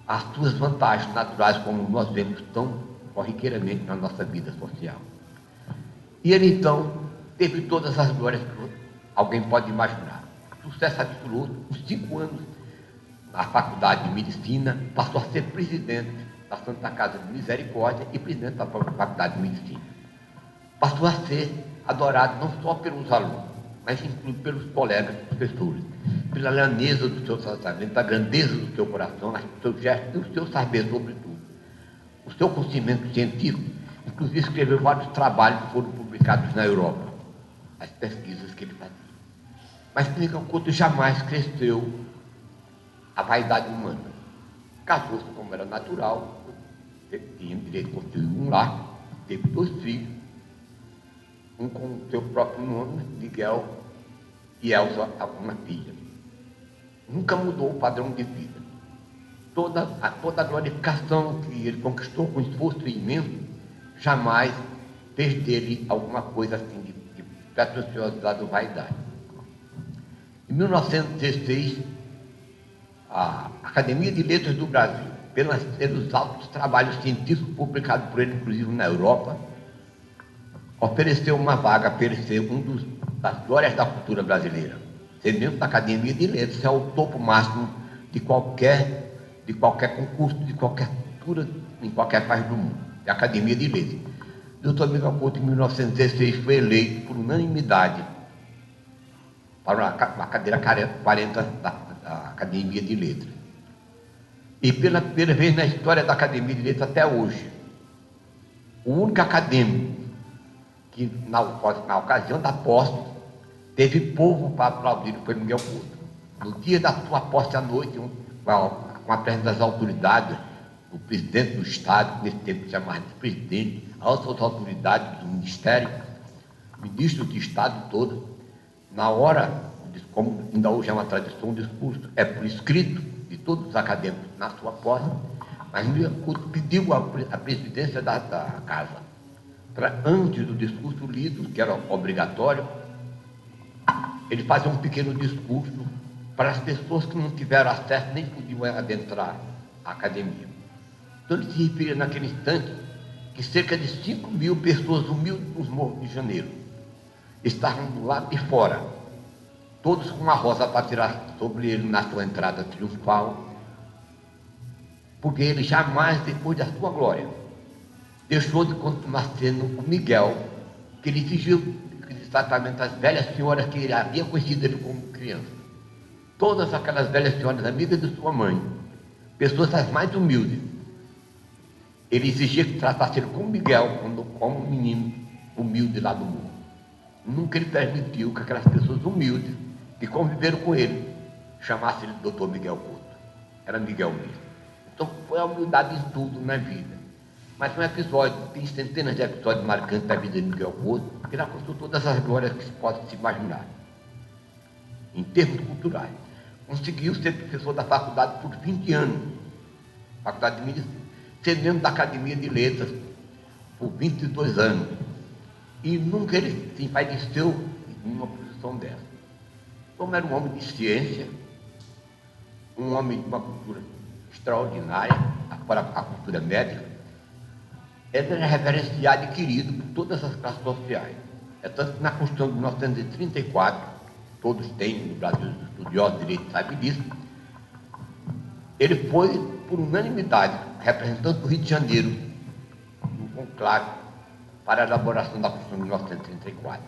às suas vantagens naturais, como nós vemos tão corriqueiramente na nossa vida social. E ele, então, teve todas as glórias que alguém pode imaginar. Sucesso absoluto, com 5 anos na faculdade de medicina, passou a ser presidente da Santa Casa de Misericórdia e presidente da faculdade de medicina. Passou a ser adorado não só pelos alunos, mas inclusive pelos colegas professores, pela lhaneza do seu tratamento, pela grandeza do seu coração, do seu gesto e do seu saber, sobretudo. O seu conhecimento científico, inclusive escreveu vários trabalhos que foram publicados na Europa, as pesquisas que ele fazia. Mas Miguel Couto jamais cresceu a vaidade humana. Casou-se como era natural, tinha direito de construir um lar, teve 2 filhos, um com o seu próprio nome, Miguel, e Elza, uma filha. Nunca mudou o padrão de vida. Toda a glorificação que ele conquistou com esforço imenso, jamais fez dele alguma coisa assim de pretensiosidade ou vaidade. Em 1916, a Academia de Letras do Brasil, pelos altos trabalhos científicos publicados por ele, inclusive na Europa, ofereceu uma vaga para ele ser das glórias da cultura brasileira. Ser membro da Academia de Letras é o topo máximo de qualquer concurso, de qualquer cultura, em qualquer país do mundo. É a Academia de Letras. O Dr. Miguel Couto, em 1916, foi eleito por unanimidade para a cadeira 40 da Academia de Letras. E pela primeira vez na história da Academia de Letras até hoje, o único acadêmico que, na ocasião da posse, teve povo para aplaudir foi Miguel Couto. No dia da sua posse à noite, com a presença das autoridades, o presidente do Estado, que nesse tempo se chamava de presidente, as outras autoridades do Ministério, ministros de Estado todo, na hora, como ainda hoje é uma tradição, o discurso é por escrito de todos os acadêmicos na sua posse, mas Miguel Couto pediu a presidência da casa para, antes do discurso lido, que era obrigatório, ele fazia um pequeno discurso para as pessoas que não tiveram acesso, nem podiam adentrar a academia. Então ele se referia naquele instante que cerca de 5.000 pessoas humildes nos Morros de Janeiro estavam do lado de fora, todos com uma rosa para tirar sobre ele na sua entrada triunfal, porque ele jamais, depois da sua glória, deixou de continuar sendo o Miguel, que ele exigiu exatamente as velhas senhoras que ele havia conhecido ele como criança. Todas aquelas velhas senhoras amigas de sua mãe, pessoas as mais humildes, ele exigia que tratasse ele como Miguel, como um menino humilde lá do morro. Nunca ele permitiu que aquelas pessoas humildes que conviveram com ele chamassem ele de Dr. Miguel Couto. Era Miguel mesmo. Então foi a humildade em tudo na vida. Mas um episódio, tem centenas de episódios marcantes da vida de Miguel Couto, que ele alcançou todas as glórias que se pode se imaginar, em termos culturais. Conseguiu ser professor da faculdade por 20 anos, faculdade de medicina, ser membro da Academia de Letras por 22 anos. E nunca ele se envaideceu em uma posição dessa. Como era um homem de ciência, um homem de uma cultura extraordinária, fora a cultura médica, ele era reverenciado e querido por todas as classes sociais. É tanto que na Constituição de 1934, todos têm, no Brasil, os estudiosos de direito sabem disso, ele foi, por unanimidade, representante do Rio de Janeiro, no conclave, para a elaboração da Constituição de 1934.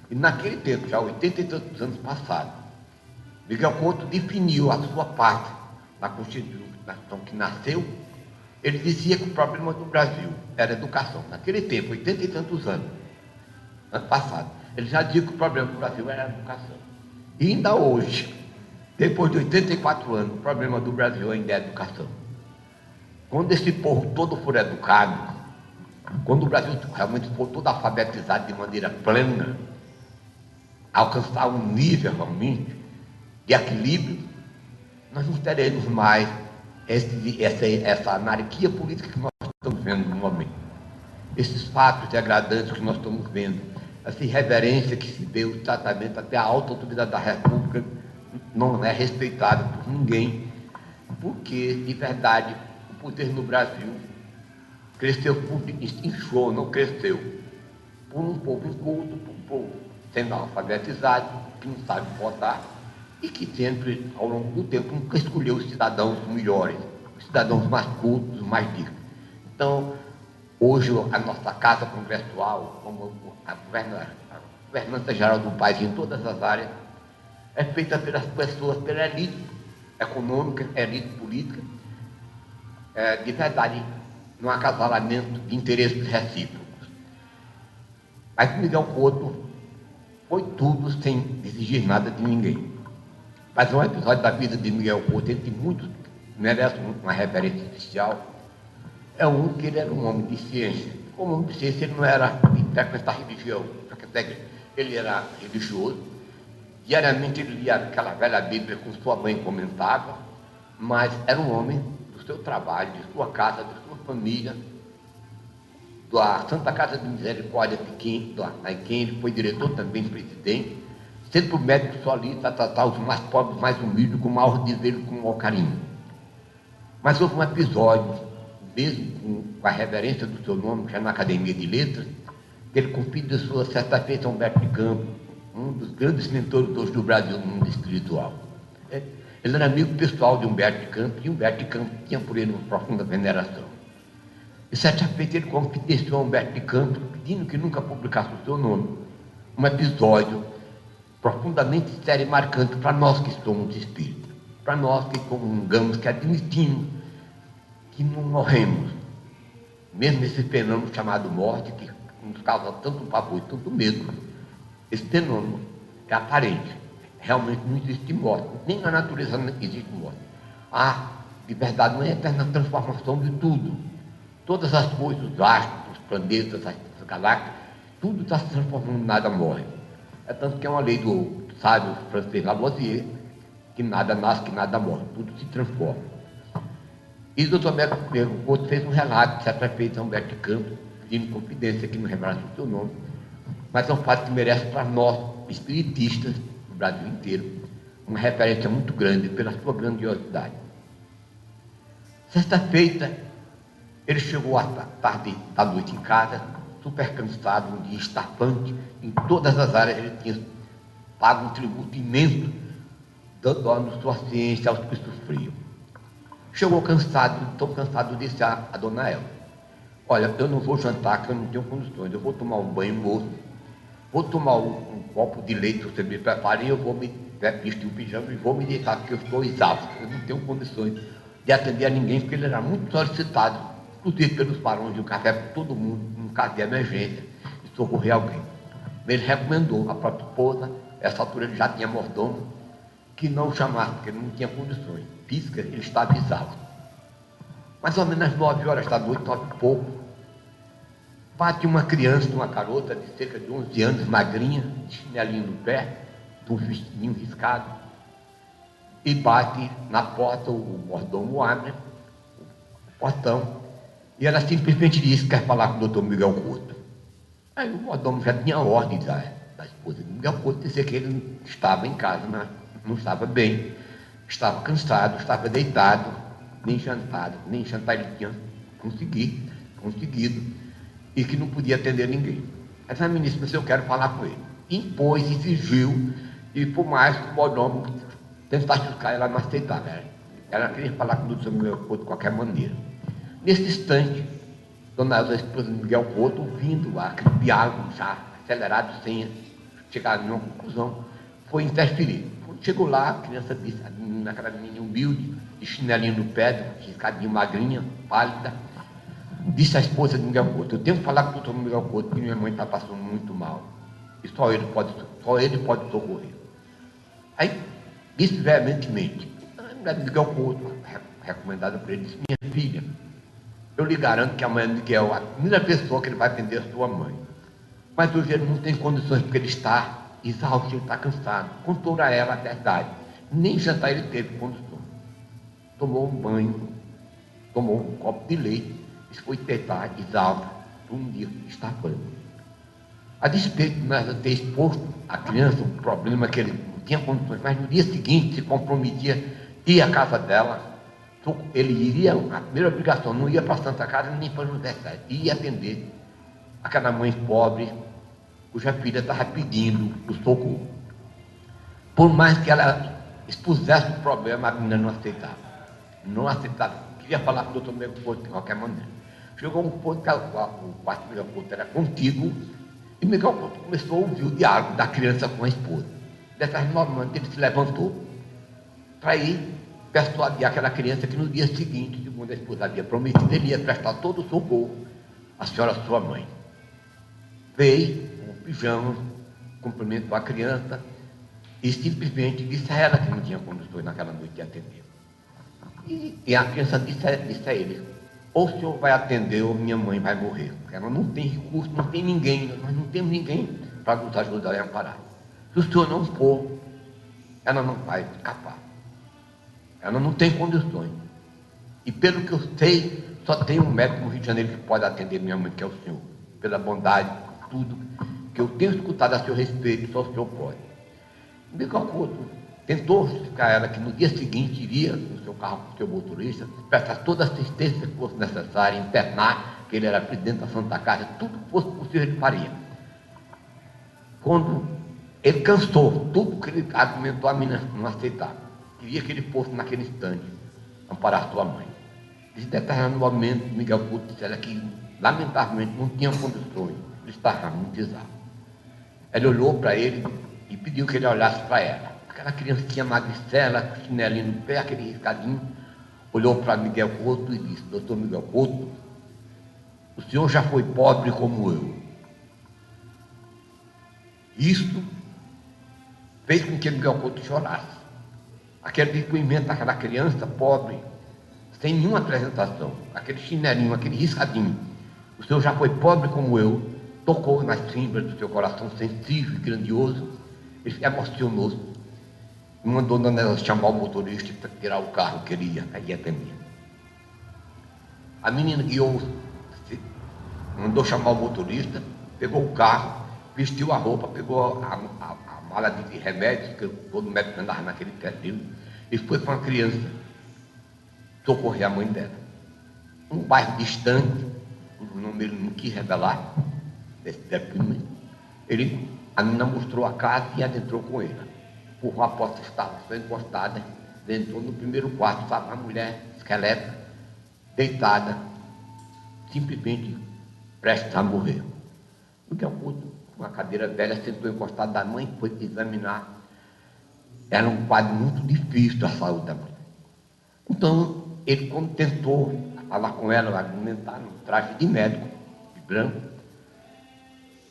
E naquele tempo, já 80 e tantos anos passados, Miguel Couto definiu a sua parte na Constituição que nasceu. Ele dizia que o problema do Brasil era a educação. Naquele tempo, 80 e tantos anos, ano passado, ele já dizia que o problema do Brasil era a educação. E ainda hoje, depois de 84 anos, o problema do Brasil ainda é a educação. Quando esse povo todo for educado, quando o Brasil realmente for todo alfabetizado de maneira plena, alcançar um nível realmente de equilíbrio, nós não teremos mais essa anarquia política que nós estamos vendo no momento. Esses fatos degradantes que nós estamos vendo, essa irreverência que se deu, o tratamento, até a alta autoridade da República não é respeitado por ninguém, porque, de verdade, o poder no Brasil cresceu, inchou, não cresceu, por um povo inculto, por um povo sendo alfabetizado, que não sabe votar, e que sempre, ao longo do tempo, nunca escolheu os cidadãos melhores, os cidadãos mais cultos, mais dignos. Então, hoje, a nossa Casa Congressual, como a governança geral do país em todas as áreas, é feita pelas pessoas, pela elite econômica, elite política, de verdade, num acasalamento de interesses recíprocos. Mas Miguel Couto foi tudo sem exigir nada de ninguém. Mas um episódio da vida de Miguel Couto, entre muitos, merece uma referência especial, é um que ele era um homem de ciência. Como homem de ciência, ele não era de frequentar religião, ele era religioso. Diariamente ele lia aquela velha Bíblia com sua mãe comentava, mas era um homem do seu trabalho, de sua casa, de sua família, da Santa Casa de Misericórdia em quem ele foi diretor também, presidente, sempre o médico solista a tratar os mais pobres, mais humildes, com o maior desvelo, com o maior carinho. Mas houve um episódio, mesmo com a reverência do seu nome, que é na Academia de Letras, que ele confidou sua certa feita a Humberto de Campos, um dos grandes mentores hoje do Brasil no mundo espiritual. Ele era amigo pessoal de Humberto de Campos, e Humberto de Campos tinha por ele uma profunda veneração. E certa feita ele confidenciou a Humberto de Campos, pedindo que nunca publicasse o seu nome, um episódio profundamente sério e marcante para nós que somos espíritas, para nós que comungamos, que admitimos que não morremos, mesmo esse fenômeno chamado morte, que nos causa tanto pavor e tanto medo. Esse fenômeno é aparente, realmente não existe morte, nem na natureza não existe morte. A liberdade não é a eterna transformação de tudo. Todas as coisas, os astros, os planetas, as galáxias, tudo está se transformando, nada morre. É tanto que é uma lei do sábio francês Lavoisier, que nada nasce, que nada morre, tudo se transforma. E o doutor Miguel Couto fez um relato, certa feita a Humberto de Campos, pedindo confidência, que não revelasse o seu nome, mas é um fato que merece para nós, espiritistas, do Brasil inteiro, uma referência muito grande pela sua grandiosidade. Certa feita, ele chegou à tarde da noite em casa, super cansado, um dia estafante, em todas as áreas ele tinha pago um tributo imenso, dando à sua ciência aos que sofriam. Chegou cansado, tão cansado, disse a dona Elma: olha, eu não vou jantar, que eu não tenho condições, eu vou tomar um banho moço, vou tomar um copo de leite que você me prepara e eu vou me vestir um pijama e vou me deitar, porque eu estou exausto, eu não tenho condições de atender a ninguém, porque ele era muito solicitado, inclusive pelos barões de um café para todo mundo, num caso de emergência, e socorrer alguém. Ele recomendou à própria esposa, essa altura ele já tinha mordomo, que não o chamasse, porque ele não tinha condições físicas, ele estava exausto. Mais ou menos às 9 horas da noite, 9 e pouco, bate uma criança, uma garota de cerca de 11 anos, magrinha, de chinelinho no pé, de um vestidinho riscado, e bate na porta, o mordomo abre o portão, e ela simplesmente disse que quer falar com o doutor Miguel Couto. Aí o mordomo já tinha ordem da esposa de Miguel Couto, dizer que ele estava em casa, mas não estava bem, estava cansado, estava deitado, nem jantar ele tinha conseguido, e que não podia atender ninguém. Essa ministra disse, eu quero falar com ele. Impôs, exigiu, e por mais que o mordomo tentasse buscar, ela não aceitava. Ela queria falar com o doutor Miguel Couto de qualquer maneira. Nesse instante, Dona Elza, a esposa de Miguel Couto, ouvindo aquele diálogo já acelerado, sem chegar a nenhuma conclusão, foi interferir. Quando chegou lá, a criança disse, naquela menina humilde, de chinelinho no pé, de escadinha magrinha, pálida, disse à esposa de Miguel Couto, eu tenho que falar com o doutor Miguel Couto, que minha mãe está passando muito mal. E só ele pode socorrer. Aí, disse veementemente, a mulher de Miguel Couto, recomendada por ele, disse, minha filha, eu lhe garanto que amanhã Miguel é a primeira pessoa que ele vai atender a sua mãe. Mas hoje ele não tem condições, porque ele está exausto, ele está cansado. Contou a ela a verdade. Nem jantar ele teve condições. Tomou um banho, tomou um copo de leite, e foi deitar exausto, por um dia estafando. A despeito de nós ter exposto a criança um problema que ele não tinha condições, mas no dia seguinte se comprometia, ia à casa dela, ele iria, a primeira obrigação, não ia para a Santa Casa nem para a universidade, ia atender aquela mãe pobre, cuja filha estava pedindo o socorro. Por mais que ela expusesse o problema, a menina não aceitava. Não aceitava. Queria falar com o doutor Miguel Couto de qualquer maneira. Chegou um ponto que o quarto Miguel Couto era contíguo, e Miguel Couto começou a ouvir o diálogo da criança com a esposa. Dessas 9 anos, ele se levantou para ir persuadir aquela criança que no dia seguinte, segundo a esposa havia prometido, ele ia prestar todo o socorro à senhora, sua mãe. Veio com o pijama, cumprimentou a criança e simplesmente disse a ela que não tinha condições naquela noite de atender. E a criança disse a ele, ou o senhor vai atender ou minha mãe vai morrer, porque ela não tem recurso, não tem ninguém, nós não temos ninguém para nos ajudar a amparar. Se o senhor não for, ela não vai escapar. Ela não tem condições. E pelo que eu sei, só tem um médico no Rio de Janeiro que pode atender minha mãe, que é o senhor. Pela bondade, tudo que eu tenho escutado a seu respeito, só o senhor pode. Miguel Couto tentou justificar ela que no dia seguinte iria no seu carro com o seu motorista, prestar toda a assistência que fosse necessária, internar, que ele era presidente da Santa Casa, tudo que fosse possível ele faria. Quando ele cansou, tudo que ele argumentou, a menina não aceitava. Queria que ele fosse naquele instante amparar sua mãe. Nesse determinado momento, Miguel Couto disse ela que, lamentavelmente, não tinha condições, ele estava muito exausto. Ela olhou para ele e pediu que ele olhasse para ela. Aquela criancinha magricela, chinelinho no pé, aquele riscadinho, olhou para Miguel Couto e disse, doutor Miguel Couto, o senhor já foi pobre como eu. Isto fez com que Miguel Couto chorasse. Aquele depoimento daquela criança pobre, sem nenhuma apresentação, aquele chinelinho, aquele riscadinho, o senhor já foi pobre como eu, tocou nas fibras do seu coração sensível e grandioso, ele se emocionou, e mandou Dona Elza chamar o motorista para tirar o carro que ele ia atender. A menina guiou, mandou chamar o motorista, pegou o carro, vestiu a roupa, pegou a mala de remédios, que todo médico andava naquele pé dele, e foi com a criança socorrer a mãe dela. Um bairro distante, o nome ele não quis revelar, desse depoimento. A menina mostrou a casa e adentrou com ele. Por a porta estava só encostada, entrou no primeiro quarto, estava a mulher esquelética, deitada, simplesmente prestes a morrer. Miguel Couto, com uma cadeira velha, sentou encostado da mãe, foi examinar. Era um quadro muito difícil da saúde da mãe. Então, ele, quando tentou falar com ela, argumentar no traje de médico, de branco,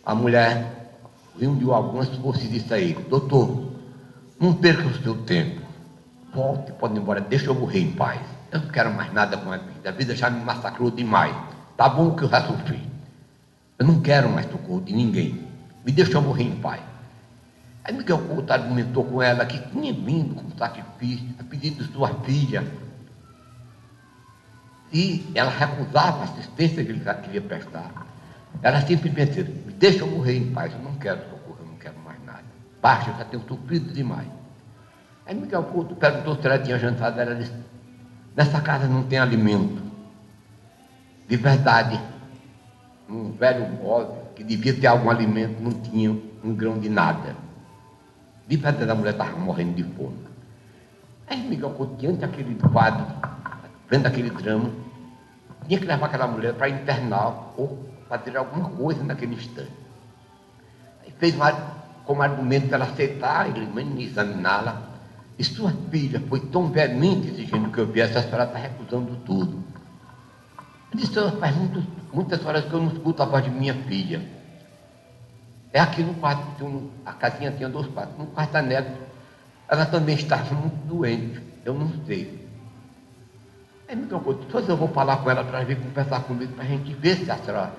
a mulher reuniu algumas forças e disse a ele, doutor, não perca o seu tempo, volte, pode ir embora, deixa eu morrer em paz. Eu não quero mais nada com a vida já me massacrou demais. Tá bom que eu já sofri. Eu não quero mais socorro de ninguém. Me deixa eu morrer em paz. Aí Miguel Couto argumentou com ela que tinha vindo com sacrifício, a pedido de sua filha. E ela recusava a assistência que ele queria prestar. Ela simplesmente disse, me deixa eu morrer em paz, eu não quero socorro, eu não quero mais nada. Basta, eu já tenho sofrido demais. Aí Miguel Couto perguntou se ela tinha jantado, ela disse, nessa casa não tem alimento. De verdade, um velho móvel, que devia ter algum alimento, não tinha um grão de nada. De verdade, a mulher estava morrendo de fome. Aí Miguel Couto, diante daquele quadro, vendo aquele drama, tinha que levar aquela mulher para internar ou fazer alguma coisa naquele instante. Aí fez como argumento para ela aceitar e examiná-la. E sua filha foi tão veemente exigindo que eu viesse, a senhora está recusando tudo. Eu disse: faz muitas horas que eu não escuto a voz de minha filha. É aqui no quarto, a casinha tinha 2 quartos. No quarto anexo, ela também estava muito doente, eu não sei. Aí me trocou, depois eu vou falar com ela para vir conversar comigo, para a gente ver se a senhora,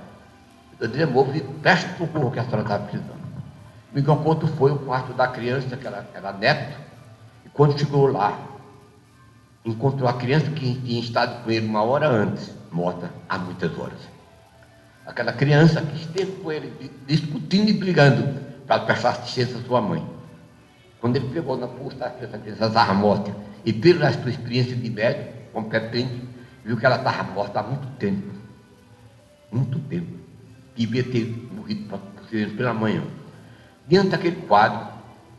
eu devolvo e preste o socorro que a senhora está precisando. Miguel Couto foi ao quarto da criança, que era neto, e quando chegou lá, encontrou a criança que tinha estado com ele 1 hora antes, morta há muitas horas. Aquela criança que esteve com ele discutindo e brigando para prestar assistência à sua mãe. Quando ele pegou na posta, essa criança estava morta, e pela sua experiência de médico competente, viu que ela estava morta há muito tempo. Muito tempo. Devia ter morrido pela manhã. Diante daquele quadro,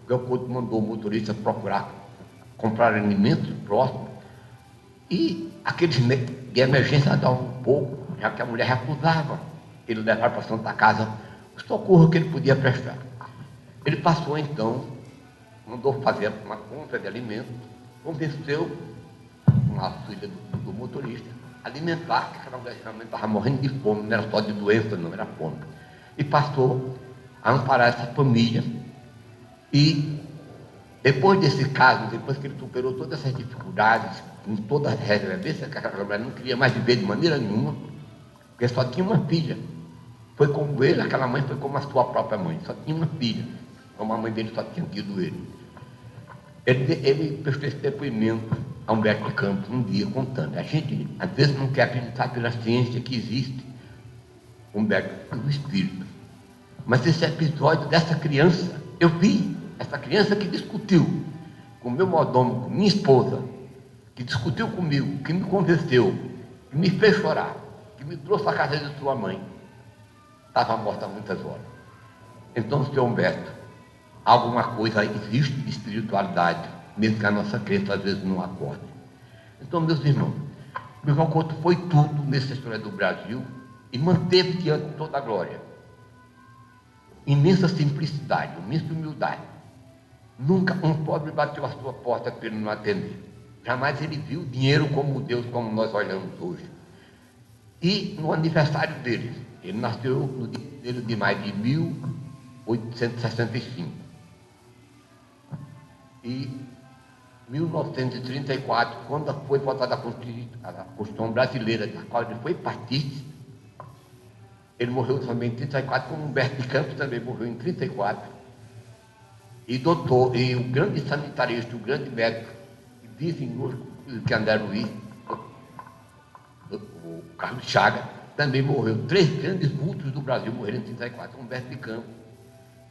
o Couto mandou o motorista procurar comprar alimentos próximos, e aqueles de emergência davam um pouco, já que a mulher recusava ele levar para a Santa Casa o socorro que ele podia prestar. Ele passou então, mandou fazer uma compra de alimentos, convenceu uma filha do motorista a alimentar, que aquela mulher realmente estava morrendo de fome, não era só de doença, não era fome. E passou a amparar essa família. E depois desse caso, depois que ele superou todas essas dificuldades, com toda a reverência, que aquela mulher não queria mais viver de maneira nenhuma, porque só tinha uma filha. Foi como ele, aquela mãe foi como a sua própria mãe, só tinha uma filha, como a mãe dele só tinha tido ele. Ele prestou esse depoimento a Humberto de Campos um dia contando. A gente às vezes não quer acreditar pela ciência que existe Humberto do espírito. Mas esse episódio dessa criança, eu vi essa criança que discutiu com o meu mordomo, com minha esposa, que discutiu comigo, que me convenceu, que me fez chorar, que me trouxe à casa de sua mãe, estava morta há muitas horas. Então, senhor Humberto, alguma coisa existe de espiritualidade, mesmo que a nossa crença às vezes não acorde. Então, meus irmãos, Miguel Couto foi tudo nessa história do Brasil e manteve diante de toda a glória imensa simplicidade, imensa humildade. Nunca um pobre bateu a sua porta para ele não atender. Jamais ele viu dinheiro como Deus, como nós olhamos hoje. E no aniversário dele, ele nasceu no dia 1º de maio de 1865. E 1934, quando foi votada a Constituição Brasileira, da qual ele foi partista, ele morreu também em 34, como Humberto de Campos também morreu em 34. E o grande sanitarista, o grande médico, que dizem hoje que André Luiz, o Carlos Chagas, também morreu. 3 grandes vultos do Brasil morreram em 34. Humberto de Campos,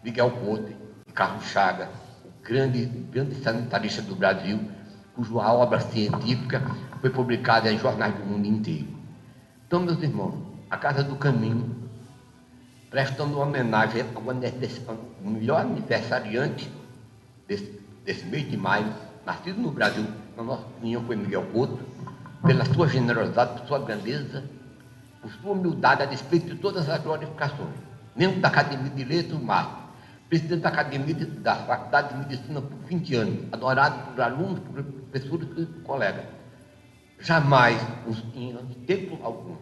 Miguel Couto e Carlos Chagas, o grande sanitarista do Brasil, cuja obra científica foi publicada em jornais do mundo inteiro. Então, meus irmãos, a Casa do Caminho, prestando homenagem ao melhor aniversariante desse mês de maio, nascido no Brasil, na nossa opinião, foi Miguel Couto, pela sua generosidade, por sua grandeza, por sua humildade a despeito de todas as glorificações. Membro da Academia de Letras, Márcio, presidente da Academia da Faculdade de Medicina por 20 anos, adorado por alunos, por professores e por colegas. Jamais, em tempo algum,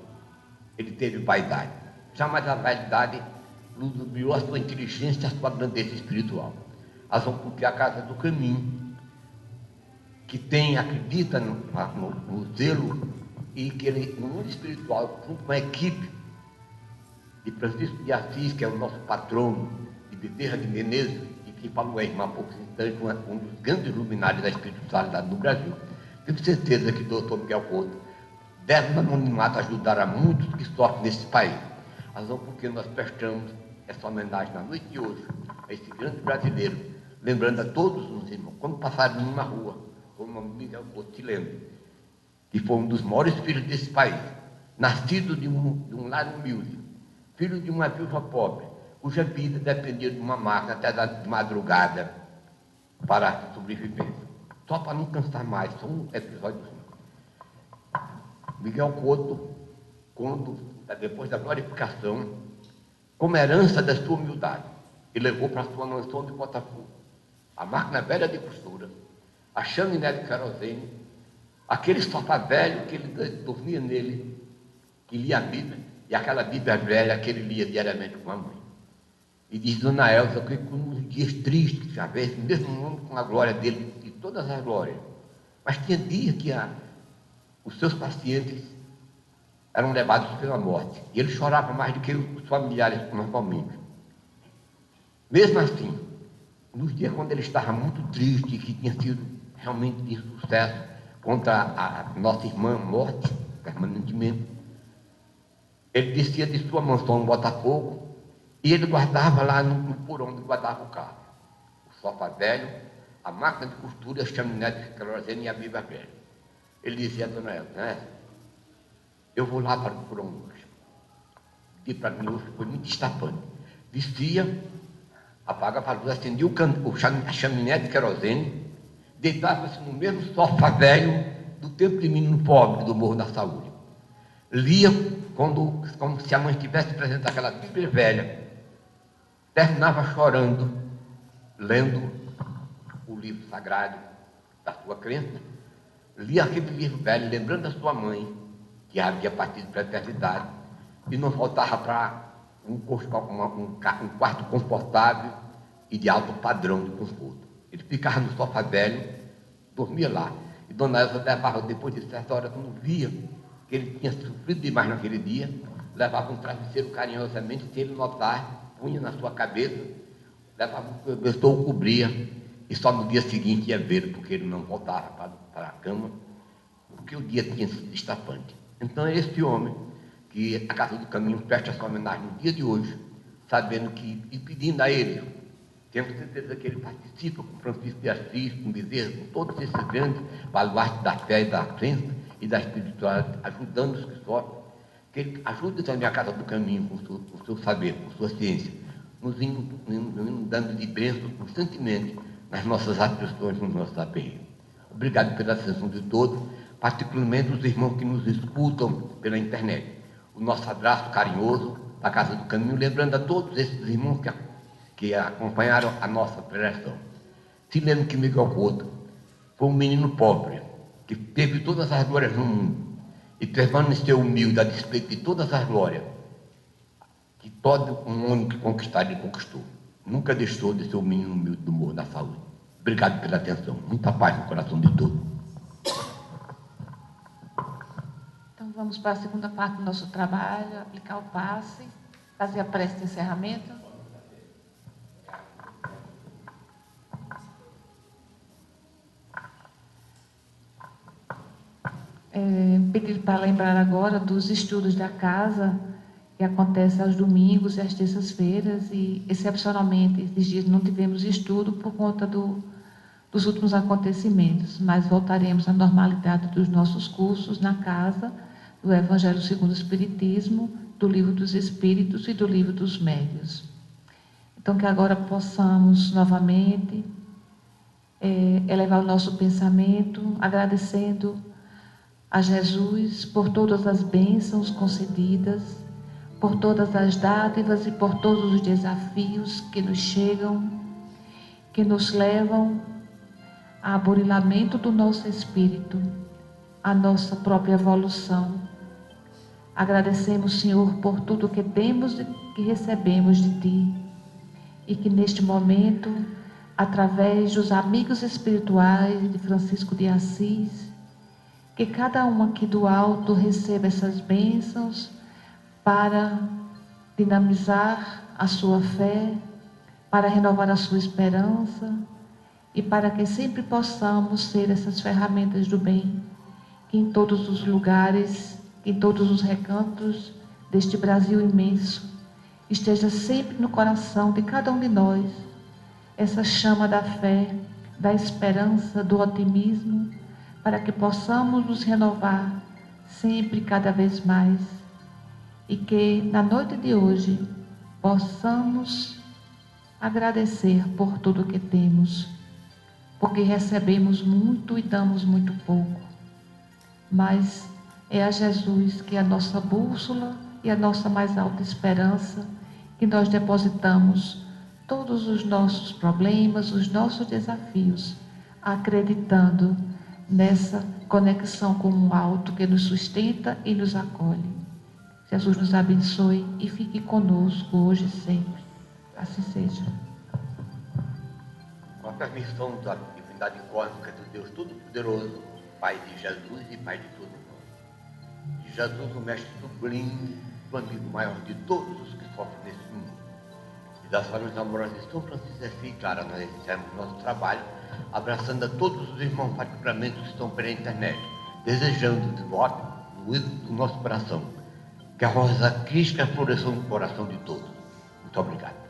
ele teve vaidade. Jamais a vaidade ludibriou a sua inteligência, a sua grandeza espiritual. Razão porque a Casa do Caminho, que acredita no zelo, e que ele, no mundo espiritual, junto com uma equipe de Francisco de Assis, que é o nosso patrono, de Bezerra de Menezes, e que falou aí há poucos instantes, um dos grandes luminares da espiritualidade do Brasil. Tenho certeza que o doutor Miguel Couto deve, no anonimato, ajudar a muitos que sofrem nesse país. Razão porque nós prestamos essa homenagem na noite de hoje a esse grande brasileiro, lembrando a todos os irmãos, quando passarem numa rua, como o nome Miguel Couto, se lembre, que foi um dos maiores filhos desse país, nascido de um lar humilde, filho de uma viúva pobre, cuja vida dependia de uma máquina até da madrugada para a sobrevivência. Só para não cansar mais, só um episódio. Miguel Couto, depois da glorificação, como herança da sua humildade, e levou para a sua mansão de Botafogo a máquina velha de costura, a chaminé de querosene, aquele sofá velho que ele dormia nele, que lia a Bíblia, e aquela Bíblia velha que ele lia diariamente com a mãe. E diz Dona Elza que com uns dias tristes, às vezes, mesmo mundo com a glória dele, e todas as glórias, mas tinha dias que os seus pacientes eram levados pela morte, e ele chorava mais do que os familiares normalmente. Mesmo assim, nos dias quando ele estava muito triste, que tinha sido realmente de sucesso contra a nossa irmã morte, permanentemente, ele descia de sua mansão em Botafogo e ele guardava lá no porão onde guardava o carro o sofá velho, a máquina de costura, a chaminé de querosene e a Bíblia velha. Ele dizia a Dona Elza, né? Eu vou lá para o porão hoje. E para mim hoje foi muito estapante. Descia, apagava a luz, acendia a chaminé de querosene, deitava-se no mesmo sofá velho do tempo de menino pobre do Morro da Saúde. Lia como se a mãe estivesse presente aquela Bíblia velha. Terminava chorando, lendo o livro sagrado da sua crença. Lia aquele livro velho, lembrando da sua mãe, que havia partido para a eternidade, e não voltava para um quarto confortável e de alto padrão de conforto. Ele ficava no sofá velho, dormia lá. E Dona Elza levava, depois de certa hora, quando via que ele tinha sofrido demais naquele dia, levava um travesseiro carinhosamente, se ele notar, punha na sua cabeça, levava um cobertor, o cobria, e só no dia seguinte ia ver, porque ele não voltava para a cama, porque o dia tinha sido estapante. Então é esse homem que a Casa do Caminho presta sua homenagem no dia de hoje, sabendo que, e pedindo a ele, tenho certeza que ele participa com Francisco de Assis, com Bezerra, com todos esses grandes baluartes da fé e da crença e da espiritualidade, ajudando os que sofrem, que ele ajude também a Casa do Caminho com o seu saber, com sua ciência, nos inundando de bênçãos constantemente nas nossas aflições, nos nossos aperreios. Obrigado pela atenção de todos, particularmente os irmãos que nos escutam pela internet. O nosso abraço carinhoso da Casa do Caminho, lembrando a todos esses irmãos que acompanharam a nossa preleção. Se lembra que Miguel Couto foi um menino pobre, que teve todas as glórias no mundo, e permaneceu humilde a despeito de todas as glórias, que todo um homem que conquistar ele conquistou. Nunca deixou de ser um menino humilde do Morro da Saúde. Obrigado pela atenção. Muita paz no coração de todos. Então vamos para a segunda parte do nosso trabalho, aplicar o passe, fazer a prece de encerramento. Pedir para lembrar agora dos estudos da casa, que acontecem aos domingos e às terças-feiras, e excepcionalmente esses dias não tivemos estudo por conta dos últimos acontecimentos, mas voltaremos à normalidade dos nossos cursos na casa, do Evangelho segundo o Espiritismo, do Livro dos Espíritos e do Livro dos Médiuns. Então, que agora possamos novamente elevar o nosso pensamento, agradecendo a Jesus por todas as bênçãos concedidas, por todas as dádivas e por todos os desafios que nos chegam, que nos levam a aburilamento do nosso espírito, a nossa própria evolução. Agradecemos, Senhor, por tudo que temos e que recebemos de Ti, e que neste momento, através dos amigos espirituais de Francisco de Assis, que cada um aqui do alto receba essas bênçãos para dinamizar a sua fé, para renovar a sua esperança e para que sempre possamos ser essas ferramentas do bem, que em todos os lugares, em todos os recantos deste Brasil imenso, esteja sempre no coração de cada um de nós essa chama da fé, da esperança, do otimismo, para que possamos nos renovar sempre, cada vez mais. e que na noite de hoje possamos agradecer por tudo que temos, porque recebemos muito e damos muito pouco. Mas é a Jesus que é a nossa bússola e a nossa mais alta esperança, que nós depositamos todos os nossos problemas, os nossos desafios, acreditando nessa conexão com o alto que nos sustenta e nos acolhe. Jesus nos abençoe e fique conosco hoje e sempre. Assim seja. Com a permissão da divindade cósmica do Deus Todo-Poderoso, Pai de Jesus e Pai de todos nós. De Jesus, o Mestre Sublime, o amigo maior de todos os que sofrem nesse mundo. E das famílias amorosas de São Francisco de Assis, Clara, nós iniciamos o nosso trabalho, abraçando a todos os irmãos, particularmente os que estão pela internet, desejando de voto no ídolo do nosso coração, que a rosa crística floresça no coração de todos. Muito obrigado.